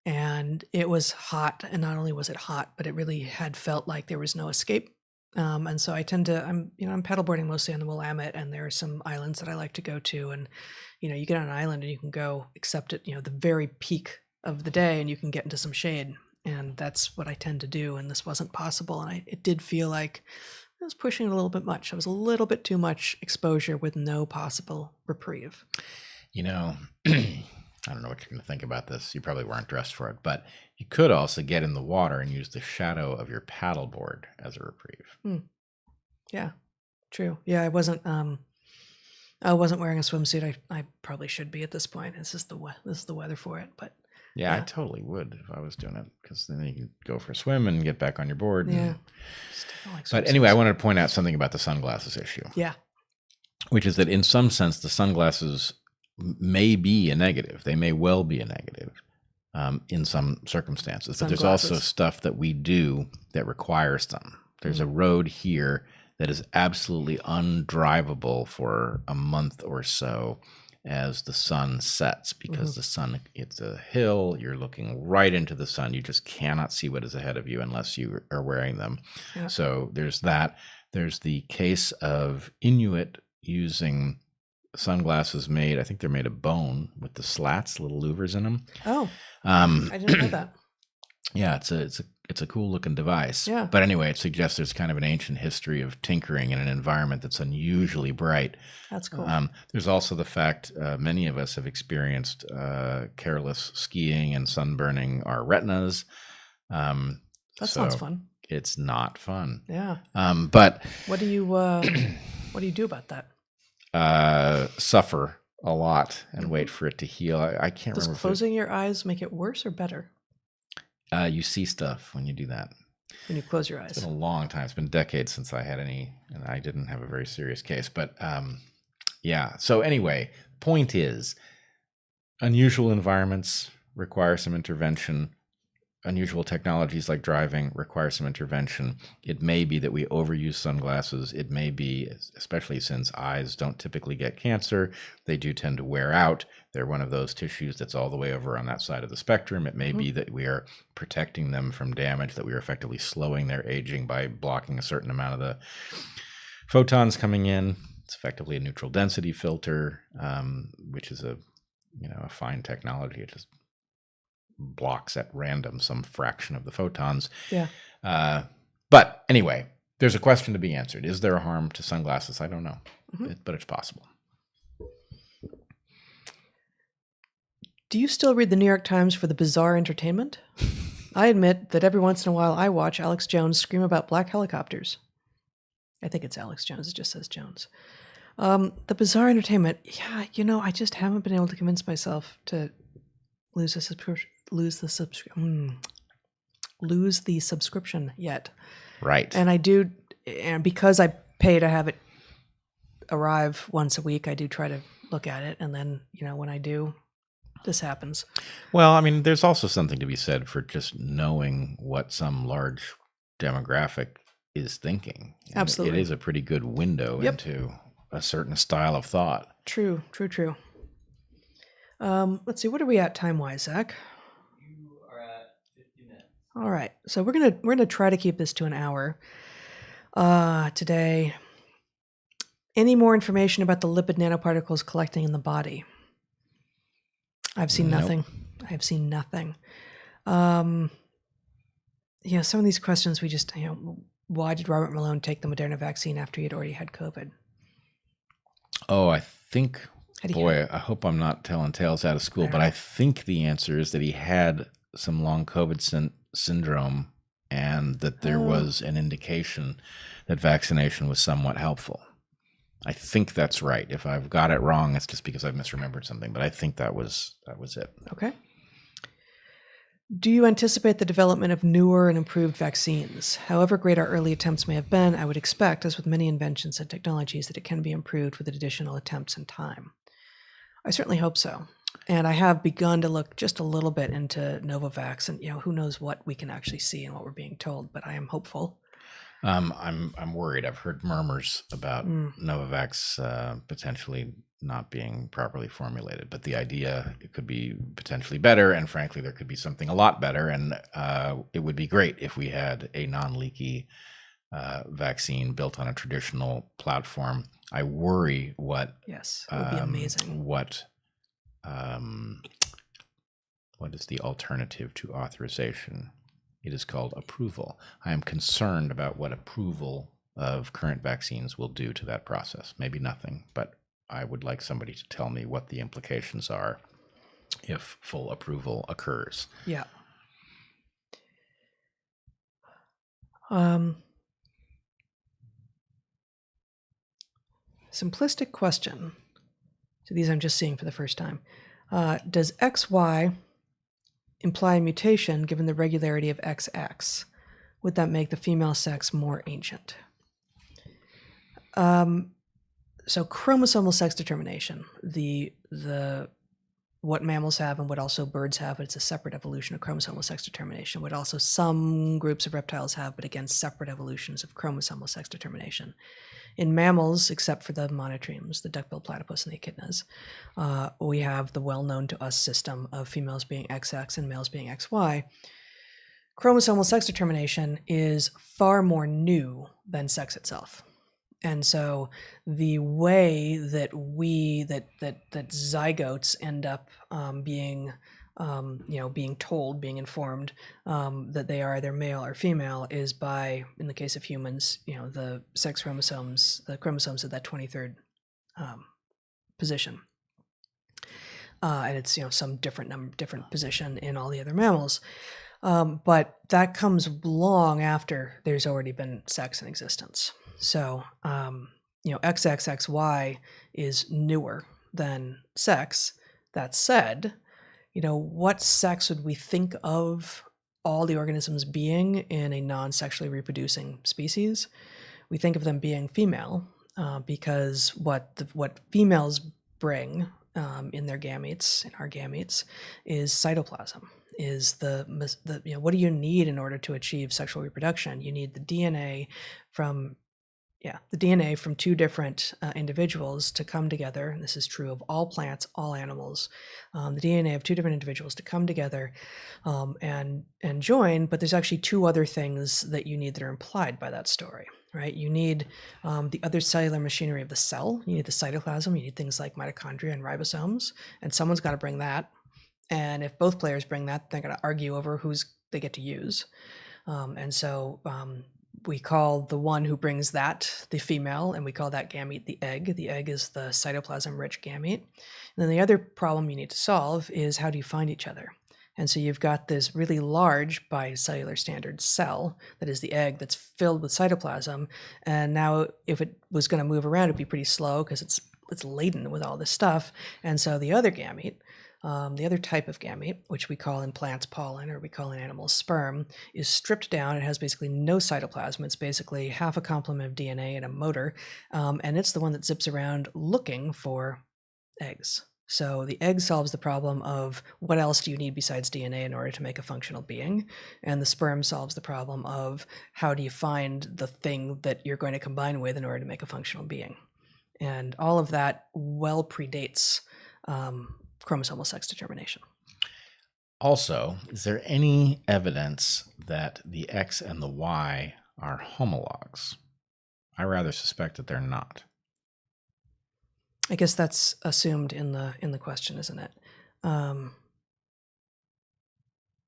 And it was hot. And not only was it hot, but it really had felt like there was no escape. And so I'm paddleboarding mostly on the Willamette, and there are some islands that I like to go to. And, you get on an island and you can go, except at, the very peak of the day, and you can get into some shade. And that's what I tend to do. And this wasn't possible. And it did feel like I was pushing it a little bit much. I was a little bit too much exposure with no possible reprieve. I don't know what you're going to think about this. You probably weren't dressed for it, but you could also get in the water and use the shadow of your paddleboard as a reprieve. Yeah, true. Yeah, I wasn't wearing a swimsuit. I probably should be at this point. This is the weather for it. But yeah, I totally would if I was doing it, because then you can go for a swim and get back on your board. Yeah. But anyway, I wanted to point out something about the sunglasses issue. Yeah. Which is that in some sense, the sunglasses may be a negative. They may well be a negative in some circumstances. But there's also stuff that we do that requires them. There's a road here that is absolutely undrivable for a month or so as the sun sets, because the sun, it's a hill, you're looking right into the sun. You just cannot see what is ahead of you unless you are wearing them. Yeah. So there's that. There's the case of Inuit using sunglasses made, I think they're made of bone with the slats, little louvers in them. Oh, I didn't know that. Yeah, it's a cool looking device. Yeah. But anyway, it suggests there's kind of an ancient history of tinkering in an environment that's unusually bright. That's cool. There's also the fact many of us have experienced careless skiing and sunburning our retinas. That sounds fun. It's not fun. Yeah. But what do you do about that? Suffer a lot and wait for it to heal. I can't remember. Does closing your eyes make it worse or better? You see stuff when you do that. When you close your eyes. It's been a long time. It's been decades since I had any, and I didn't have a very serious case. But yeah. So anyway, point is, unusual environments require some intervention. Unusual technologies like driving require some intervention. It may be that we overuse sunglasses. It may be, especially since eyes don't typically get cancer, they do tend to wear out. They're one of those tissues that's all the way over on that side of the spectrum. It may be that we are protecting them from damage, that we are effectively slowing their aging by blocking a certain amount of the photons coming in. It's effectively a neutral density filter, which is a fine technology. It just blocks at random some fraction of the photons. Yeah. But anyway, there's a question to be answered. Is there a harm to sunglasses? I don't know, but it's possible. Do you still read the New York Times for the bizarre entertainment? I admit that every once in a while I watch Alex Jones scream about black helicopters. I think it's Alex Jones. It just says Jones. The bizarre entertainment. Yeah, I just haven't been able to convince myself to lose the subscription yet. Right. And I do, and because I pay to have it arrive once a week, I do try to look at it. And then, when I do, this happens. Well, I mean, there's also something to be said for just knowing what some large demographic is thinking. Absolutely. It is a pretty good window into a certain style of thought. True. Let's see, what are we at time-wise, Zach? You are at 50 minutes. All right, so we're gonna try to keep this to an hour today. Any more information about the lipid nanoparticles collecting in the body? I've seen nothing. I've seen nothing. Some of these questions we just, why did Robert Malone take the Moderna vaccine after he had already had COVID? Oh, I think, boy, I hope I'm not telling tales out of school, but I think the answer is that he had some long COVID syndrome and that there was an indication that vaccination was somewhat helpful. I think that's right. If I've got it wrong, it's just because I've misremembered something, but I think that was it. Okay. Do you anticipate the development of newer and improved vaccines? However great our early attempts may have been, I would expect, as with many inventions and technologies, that it can be improved with additional attempts and time. I certainly hope so. And I have begun to look just a little bit into Novavax, and who knows what we can actually see and what we're being told, but I am hopeful. I'm worried. I've heard murmurs about Novavax potentially not being properly formulated, but the idea it could be potentially better, and frankly, there could be something a lot better, and it would be great if we had a non-leaky vaccine built on a traditional platform. I worry what Yes, it would be amazing. What is the alternative to authorization? It is called approval. I am concerned about what approval of current vaccines will do to that process. Maybe nothing, but I would like somebody to tell me what the implications are if full approval occurs. Yeah. Simplistic question. So these I'm just seeing for the first time. Does XY imply mutation given the regularity of XX? Would that make the female sex more ancient? So chromosomal sex determination, the what mammals have and what also birds have, but it's a separate evolution of chromosomal sex determination, what also some groups of reptiles have, but again, separate evolutions of chromosomal sex determination. In mammals, except for the monotremes, the duck-billed platypus and the echidnas, we have the well-known to us system of females being XX and males being XY. Chromosomal sex determination is far more new than sex itself. And so the way that that zygotes end up being told, being informed that they are either male or female is by, in the case of humans, the sex chromosomes, the chromosomes at that 23rd position. And it's, some different position in all the other mammals. But that comes long after there's already been sex in existence. So, XXXY is newer than sex. That said, what sex would we think of all the organisms being in a non-sexually reproducing species? We think of them being female because what females bring in their gametes, in our gametes, is cytoplasm. Is the what do you need in order to achieve sexual reproduction? You need the DNA from two different individuals to come together, and this is true of all plants, all animals, the DNA of two different individuals to come together and join, but there's actually two other things that you need that are implied by that story, right? You need the other cellular machinery of the cell, you need the cytoplasm, you need things like mitochondria and ribosomes, and someone's got to bring that, and if both players bring that, they're going to argue over who's they get to use, and so we call the one who brings that the female, and we call that gamete the egg. The egg is the cytoplasm-rich gamete. And then the other problem you need to solve is how do you find each other? And so you've got this really large, by cellular standards, cell that is the egg that's filled with cytoplasm. And now if it was going to move around, it'd be pretty slow because it's laden with all this stuff. And so the other gamete, the other type of gamete, which we call in plants pollen or we call in animals sperm, is stripped down. It has basically no cytoplasm. It's basically half a complement of DNA and a motor, and it's the one that zips around looking for eggs. So the egg solves the problem of what else do you need besides DNA in order to make a functional being, and the sperm solves the problem of how do you find the thing that you're going to combine with in order to make a functional being. And all of that well predates chromosomal sex determination. Also, is there any evidence that the X and the Y are homologs? I rather suspect that they're not. I guess that's assumed in the question, isn't it?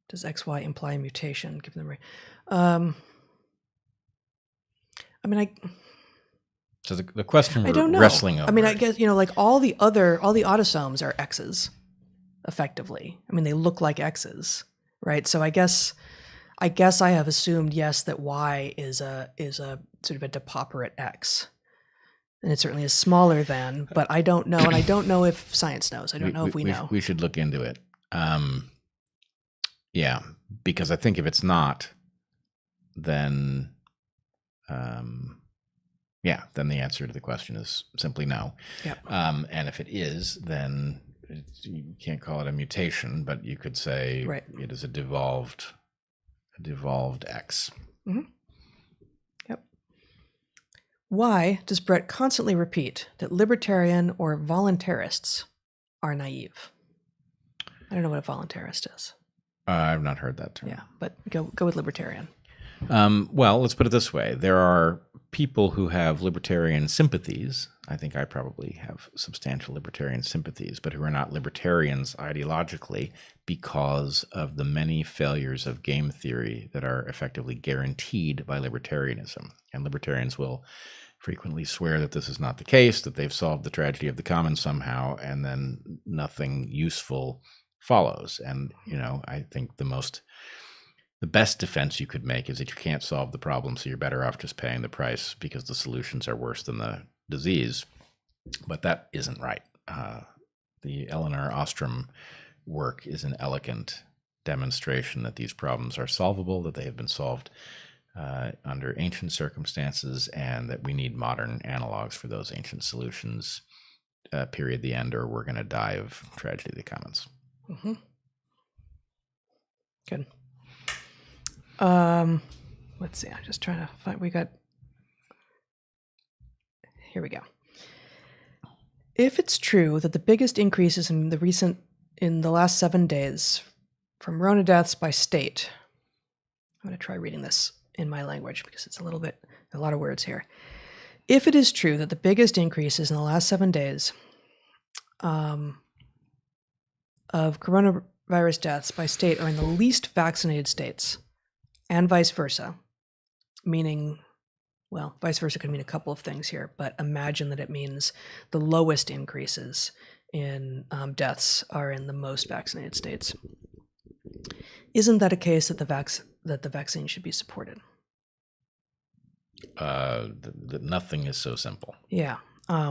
Does XY imply mutation? Give them So the question I don't know. wrestling over. I mean, I guess like all the autosomes are X's, effectively. I mean, they look like X's, right? So I guess I have assumed yes that Y is a sort of a depauperate X, and it certainly is smaller than. But I don't know, and I don't know if science knows. I don't know if we know. We should look into it. Yeah, because I think if it's not, then. Then the answer to the question is simply no. Yep. And if it is, then you can't call it a mutation, but you could say Right. it is a devolved X. Yep. Why does Bret constantly repeat that libertarian or voluntarists are naive? I don't know what a voluntarist is. I've not heard that term. Yeah, but go with libertarian. Well, let's put it this way. There are people who have libertarian sympathies. I think I probably have substantial libertarian sympathies, but who are not libertarians ideologically because of the many failures of game theory that are effectively guaranteed by libertarianism. And libertarians will frequently swear that this is not the case, that they've solved the tragedy of the commons somehow, and then nothing useful follows. And, I think the best defense you could make is that you can't solve the problem, so you're better off just paying the price because the solutions are worse than the disease. But that isn't right. The Elinor Ostrom work is an elegant demonstration that these problems are solvable, that they have been solved under ancient circumstances, and that we need modern analogs for those ancient solutions, period, the end, or we're going to die of tragedy of the commons. Mm-hmm. Good. Let's see. I'm just trying to find. Here we go. If it's true that the biggest increases in the last 7 days from Rona deaths by state, I'm going to try reading this in my language because it's a lot of words here. If it is true that the biggest increases in the last 7 days of coronavirus deaths by state are in the least vaccinated states, and vice versa, meaning, well, vice versa could mean a couple of things here, but imagine that it means the lowest increases in deaths are in the most vaccinated states. Isn't that a case that the vaccine should be supported? That nothing is so simple. Yeah.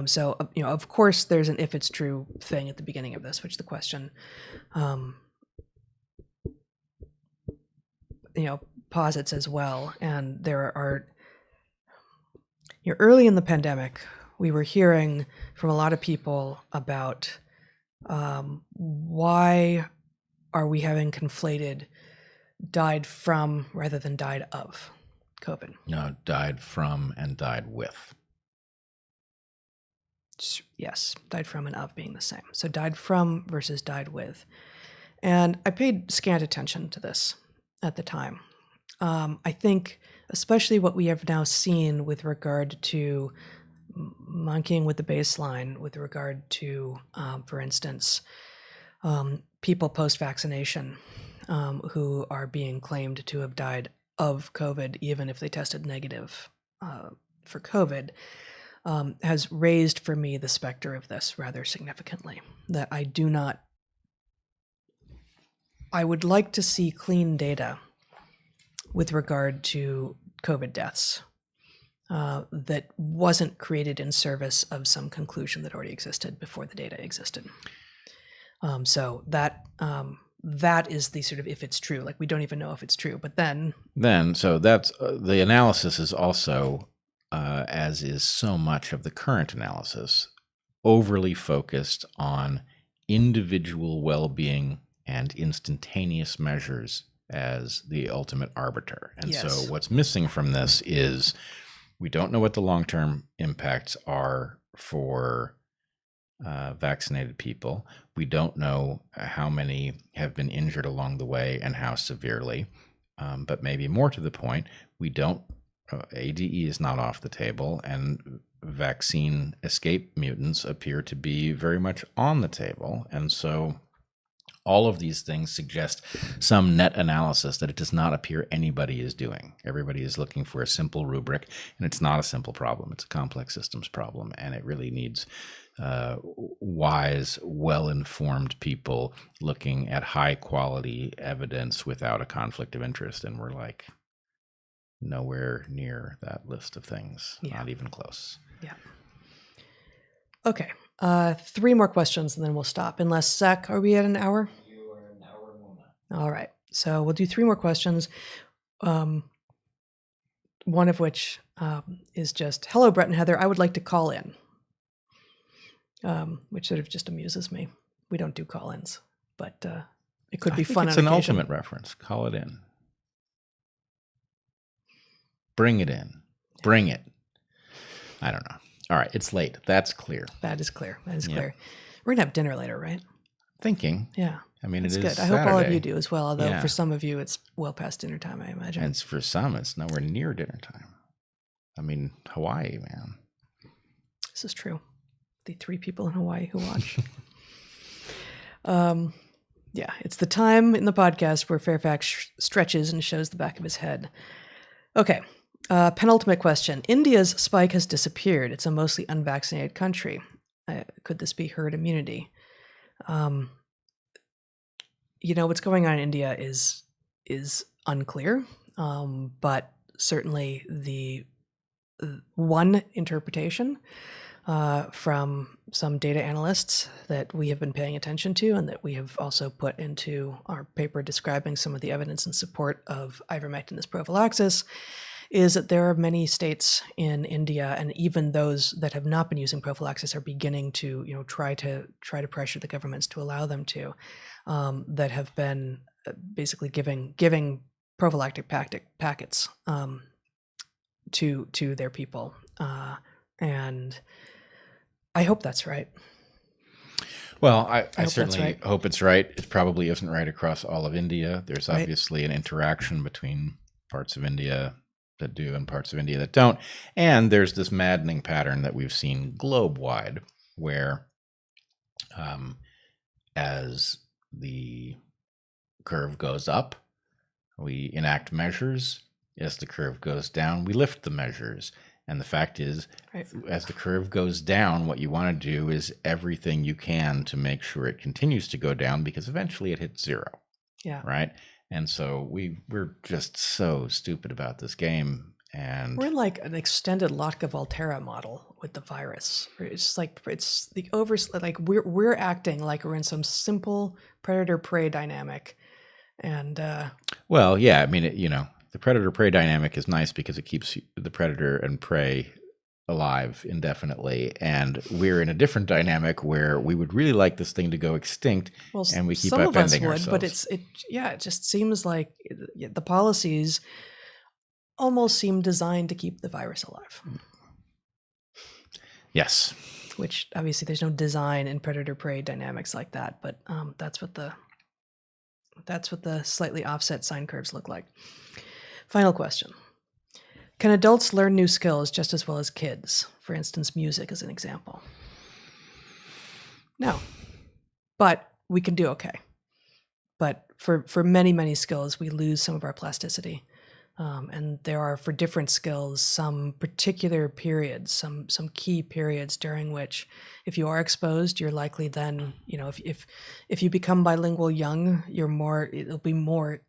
So, of course, there's an if it's true thing at the beginning of this, which the question, posits as well. And there are, early in the pandemic, we were hearing from a lot of people about why are we having conflated died from rather than died of COVID? No, died from and died with. Yes, died from and of being the same. So died from versus died with. And I paid scant attention to this at the time. I think especially what we have now seen with regard to monkeying with the baseline, with regard to, for instance, people post-vaccination who are being claimed to have died of COVID, even if they tested negative for COVID, has raised for me the specter of this rather significantly. That I would like to see clean data with regard to COVID deaths that wasn't created in service of some conclusion that already existed before the data existed. So that is the sort of if it's true. Like, we don't even know if it's true, but then so that's the analysis is also, as is so much of the current analysis, overly focused on individual well-being and instantaneous measures as the ultimate arbiter. And Yes. so what's missing from this is we don't know what the long-term impacts are for vaccinated people. We don't know how many have been injured along the way and how severely. But maybe more to the point, we don't, ADE is not off the table, and vaccine escape mutants appear to be very much on the table. And so all of these things suggest some net analysis that it does not appear anybody is doing. Everybody is looking for a simple rubric, and it's not a simple problem. It's a complex systems problem, and it really needs wise, well-informed people looking at high-quality evidence without a conflict of interest. And we're like nowhere near that list of things, not even close. Yeah. Okay. 3 more questions and then we'll stop. Unless, Zach, are we at an hour? You are an hour and 1 minute. All right. So we'll do 3 more questions. One of which is just, hello, Bret and Heather. I would like to call in, which sort of just amuses me. We don't do call-ins, but it could be I think fun it's on an occasion. ultimate reference. Call it in. Bring it in. Bring it. I don't know. All right, it's late. That's clear. That is clear. That is Yeah. clear. We're going to have dinner later, right? Thinking. Yeah. I mean, That's it is good. I hope all of Saturday. you do as well, although Yeah. for some of you, it's well past dinner time, I imagine. And for some, it's nowhere near dinner time. I mean, Hawaii, man. This is true. The 3 people in Hawaii who watch. Yeah, it's the time in the podcast where Fairfax stretches and shows the back of his head. Okay, penultimate question. India's spike has disappeared. It's a mostly unvaccinated country. Could this be herd immunity? What's going on in India is unclear, but certainly the one interpretation from some data analysts that we have been paying attention to and that we have also put into our paper describing some of the evidence in support of ivermectin as prophylaxis is that there are many states in India, and even those that have not been using prophylaxis are beginning to, try to pressure the governments to allow them to, that have been basically giving prophylactic packets to their people, and I hope that's right. Well, I that's certainly right. hope it's right. It probably isn't right across all of India. There's Right. obviously an interaction between parts of India that do and parts of India that don't. And there's this maddening pattern that we've seen globe-wide where as the curve goes up, we enact measures. As the curve goes down, we lift the measures. And the fact is, Right. as the curve goes down, what you want to do is everything you can to make sure it continues to go down, because eventually it hits zero. Yeah. Right. And so we're just so stupid about this game. And We're in like an extended Lotka Volterra model with the virus. It's like it's the like we're acting like we're in some simple predator-prey dynamic. And well, yeah, I mean, the predator-prey dynamic is nice because it keeps the predator and prey alive indefinitely, and we're in a different dynamic where we would really like this thing to go extinct, and we keep some of us upending would, but ourselves. it just seems like the policies almost seem designed to keep the virus alive. Yes. Which obviously there's no design in predator-prey dynamics like that, but that's what the slightly offset sine curves look like. Final question. Can adults learn new skills just as well as kids? For instance, music as an example. No. But we can do okay. But for many, many skills, we lose some of our plasticity. And there are, for different skills, some particular periods, some key periods during which, if you are exposed, you're likely then, if you become bilingual young, it'll be more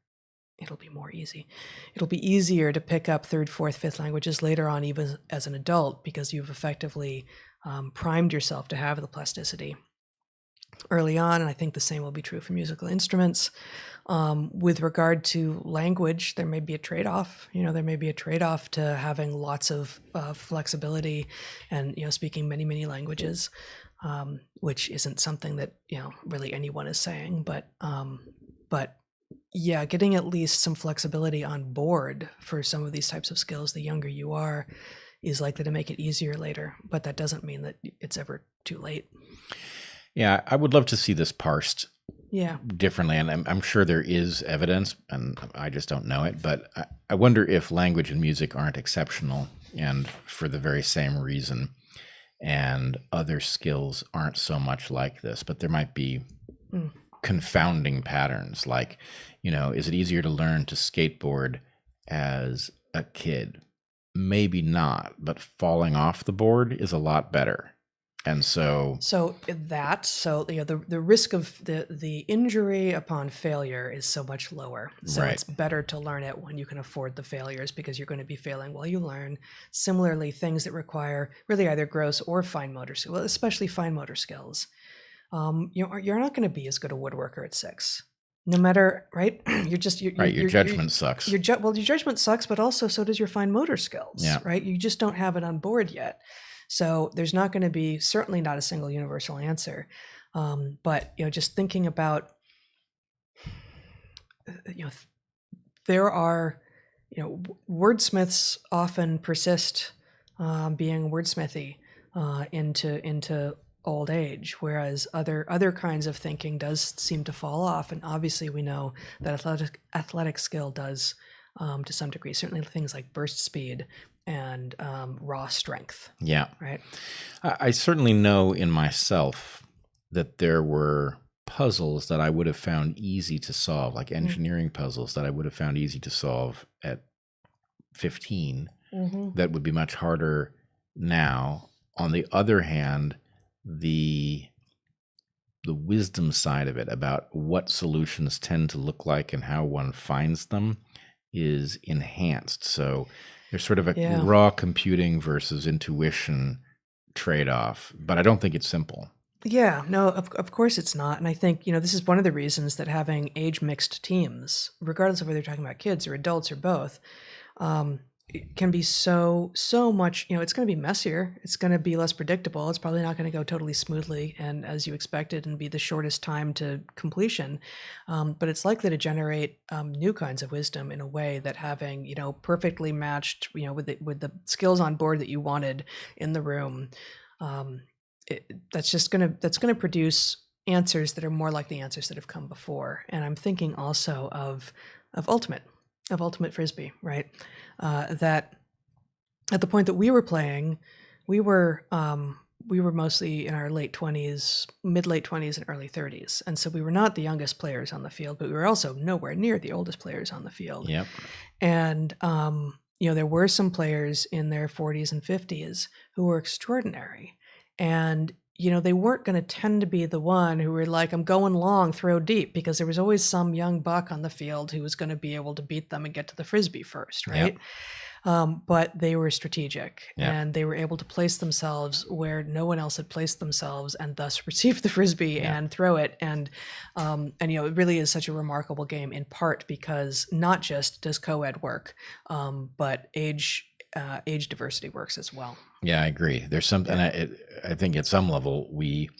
easy. It'll be easier to pick up 3rd, 4th, 5th languages later on, even as an adult, because you've effectively primed yourself to have the plasticity early on. And I think the same will be true for musical instruments. With regard to language, there may be a trade-off. There may be a trade-off to having lots of flexibility and, speaking many, many languages, which isn't something that, really anyone is saying. But yeah, getting at least some flexibility on board for some of these types of skills, the younger you are, is likely to make it easier later. But that doesn't mean that it's ever too late. Yeah, I would love to see this parsed differently. And I'm sure there is evidence, and I just don't know it. But I wonder if language and music aren't exceptional, and for the very same reason, and other skills aren't so much like this. But there might be confounding patterns, like, is it easier to learn to skateboard as a kid? Maybe not, but falling off the board is a lot better. And so the risk of the injury upon failure is so much lower. So Right. It's better to learn it when you can afford the failures, because you're going to be failing while you learn. Similarly, things that require really either gross or fine motor skills, well, especially fine motor skills, you're not going to be as good a woodworker at 6. No matter, right? Your judgment sucks. Your judgment sucks, but also so does your fine motor skills, Yeah. right? You just don't have it on board yet. So there's not going to be, certainly not a single universal answer. But just thinking about, there are, wordsmiths often persist being wordsmithy into old age, whereas other kinds of thinking does seem to fall off. And obviously, we know that athletic skill does to some degree. Certainly, things like burst speed and raw strength. Yeah. Right. I certainly know in myself that there were puzzles that I would have found easy to solve, like engineering puzzles that I would have found easy to solve at 15, that would be much harder now. On the other hand, the wisdom side of it about what solutions tend to look like and how one finds them is enhanced. So there's sort of a raw computing versus intuition trade-off, but I don't think it's simple. Yeah, no, of course it's not. And I think, this is one of the reasons that having age mixed teams, regardless of whether you're talking about kids or adults or both, it can be so much, it's going to be messier. It's going to be less predictable. It's probably not going to go totally smoothly and as you expected and be the shortest time to completion. But it's likely to generate new kinds of wisdom in a way that having, perfectly matched, with the skills on board that you wanted in the room, that's going to produce answers that are more like the answers that have come before. And I'm thinking also of ultimate Frisbee, right? That at the point that we were playing, we were mostly in our late 20s, mid-late 20s and early 30s. And so we were not the youngest players on the field, but we were also nowhere near the oldest players on the field. Yep. And, there were some players in their 40s and 50s who were extraordinary. And, they weren't going to tend to be the one who were like, I'm going long, throw deep, because there was always some young buck on the field who was going to be able to beat them and get to the Frisbee first, right? Yep. But they were strategic and they were able to place themselves where no one else had placed themselves and thus receive the Frisbee and throw it. And it really is such a remarkable game, in part because not just does co-ed work, but age diversity works as well. Yeah, I agree. There's something, I think at some level, we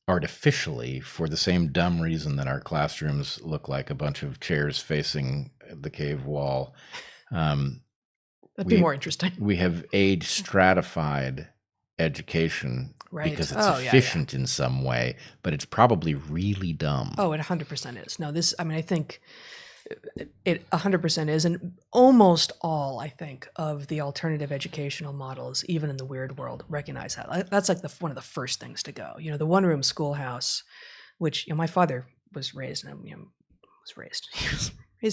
artificially, for the same dumb reason that our classrooms look like a bunch of chairs facing the cave wall. That'd be more interesting. We have age stratified education because it's efficient in some way, but it's probably really dumb. Oh, it 100% is. No, I think it 100% is. And almost all, I think, of the alternative educational models, even in the weird world, recognize that. That's like one of the first things to go. The one-room schoolhouse, which my father was raised in. He was raised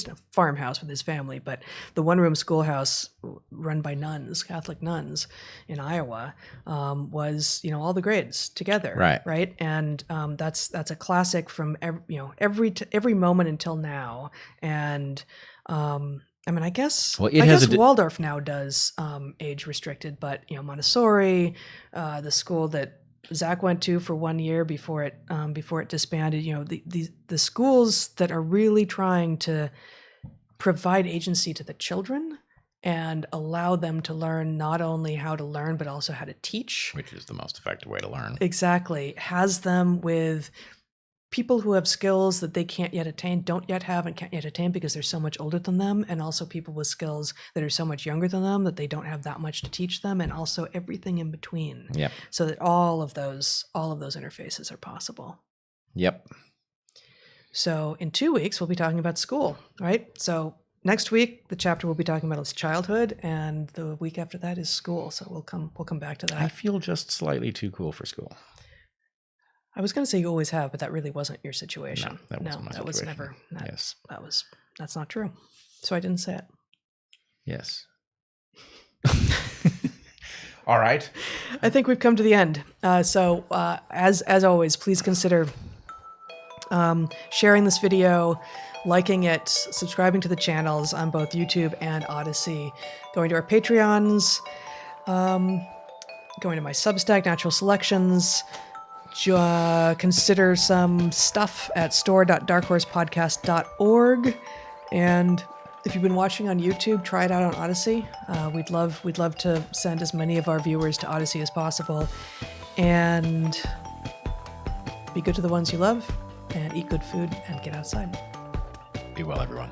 in a farmhouse with his family, but the one-room schoolhouse run by nuns, Catholic nuns in Iowa, was all the grades together, right? And that's a classic from every moment until now. And I guess Waldorf now does age restricted, but Montessori, the school that Zach went to for 1 year before it disbanded. The schools that are really trying to provide agency to the children and allow them to learn not only how to learn but also how to teach, which is the most effective way to learn. Exactly, has them with people who have skills that they can't yet attain, don't yet have, and can't yet attain because they're so much older than them, and also people with skills that are so much younger than them that they don't have that much to teach them, and also everything in between. Yep. So that all of those interfaces are possible. Yep. So in 2 weeks, we'll be talking about school, right? So next week, the chapter we'll be talking about is childhood, and the week after that is school. So we'll come back to that. I feel just slightly too cool for school. I was going to say you always have, but that really wasn't your situation. No, that wasn't my situation. Was never. Yes. That's not true. So I didn't say it. Yes. All right. I think we've come to the end. So as always, please consider sharing this video, liking it, subscribing to the channels on both YouTube and Odysee, going to our Patreons, going to my Substack, Natural Selections. Consider some stuff at store.darkhorsepodcast.org. And if you've been watching on YouTube, try it out on Odysee. We'd love to send as many of our viewers to Odysee as possible. And Be good to the ones you love, and eat good food and get outside. Be well, everyone.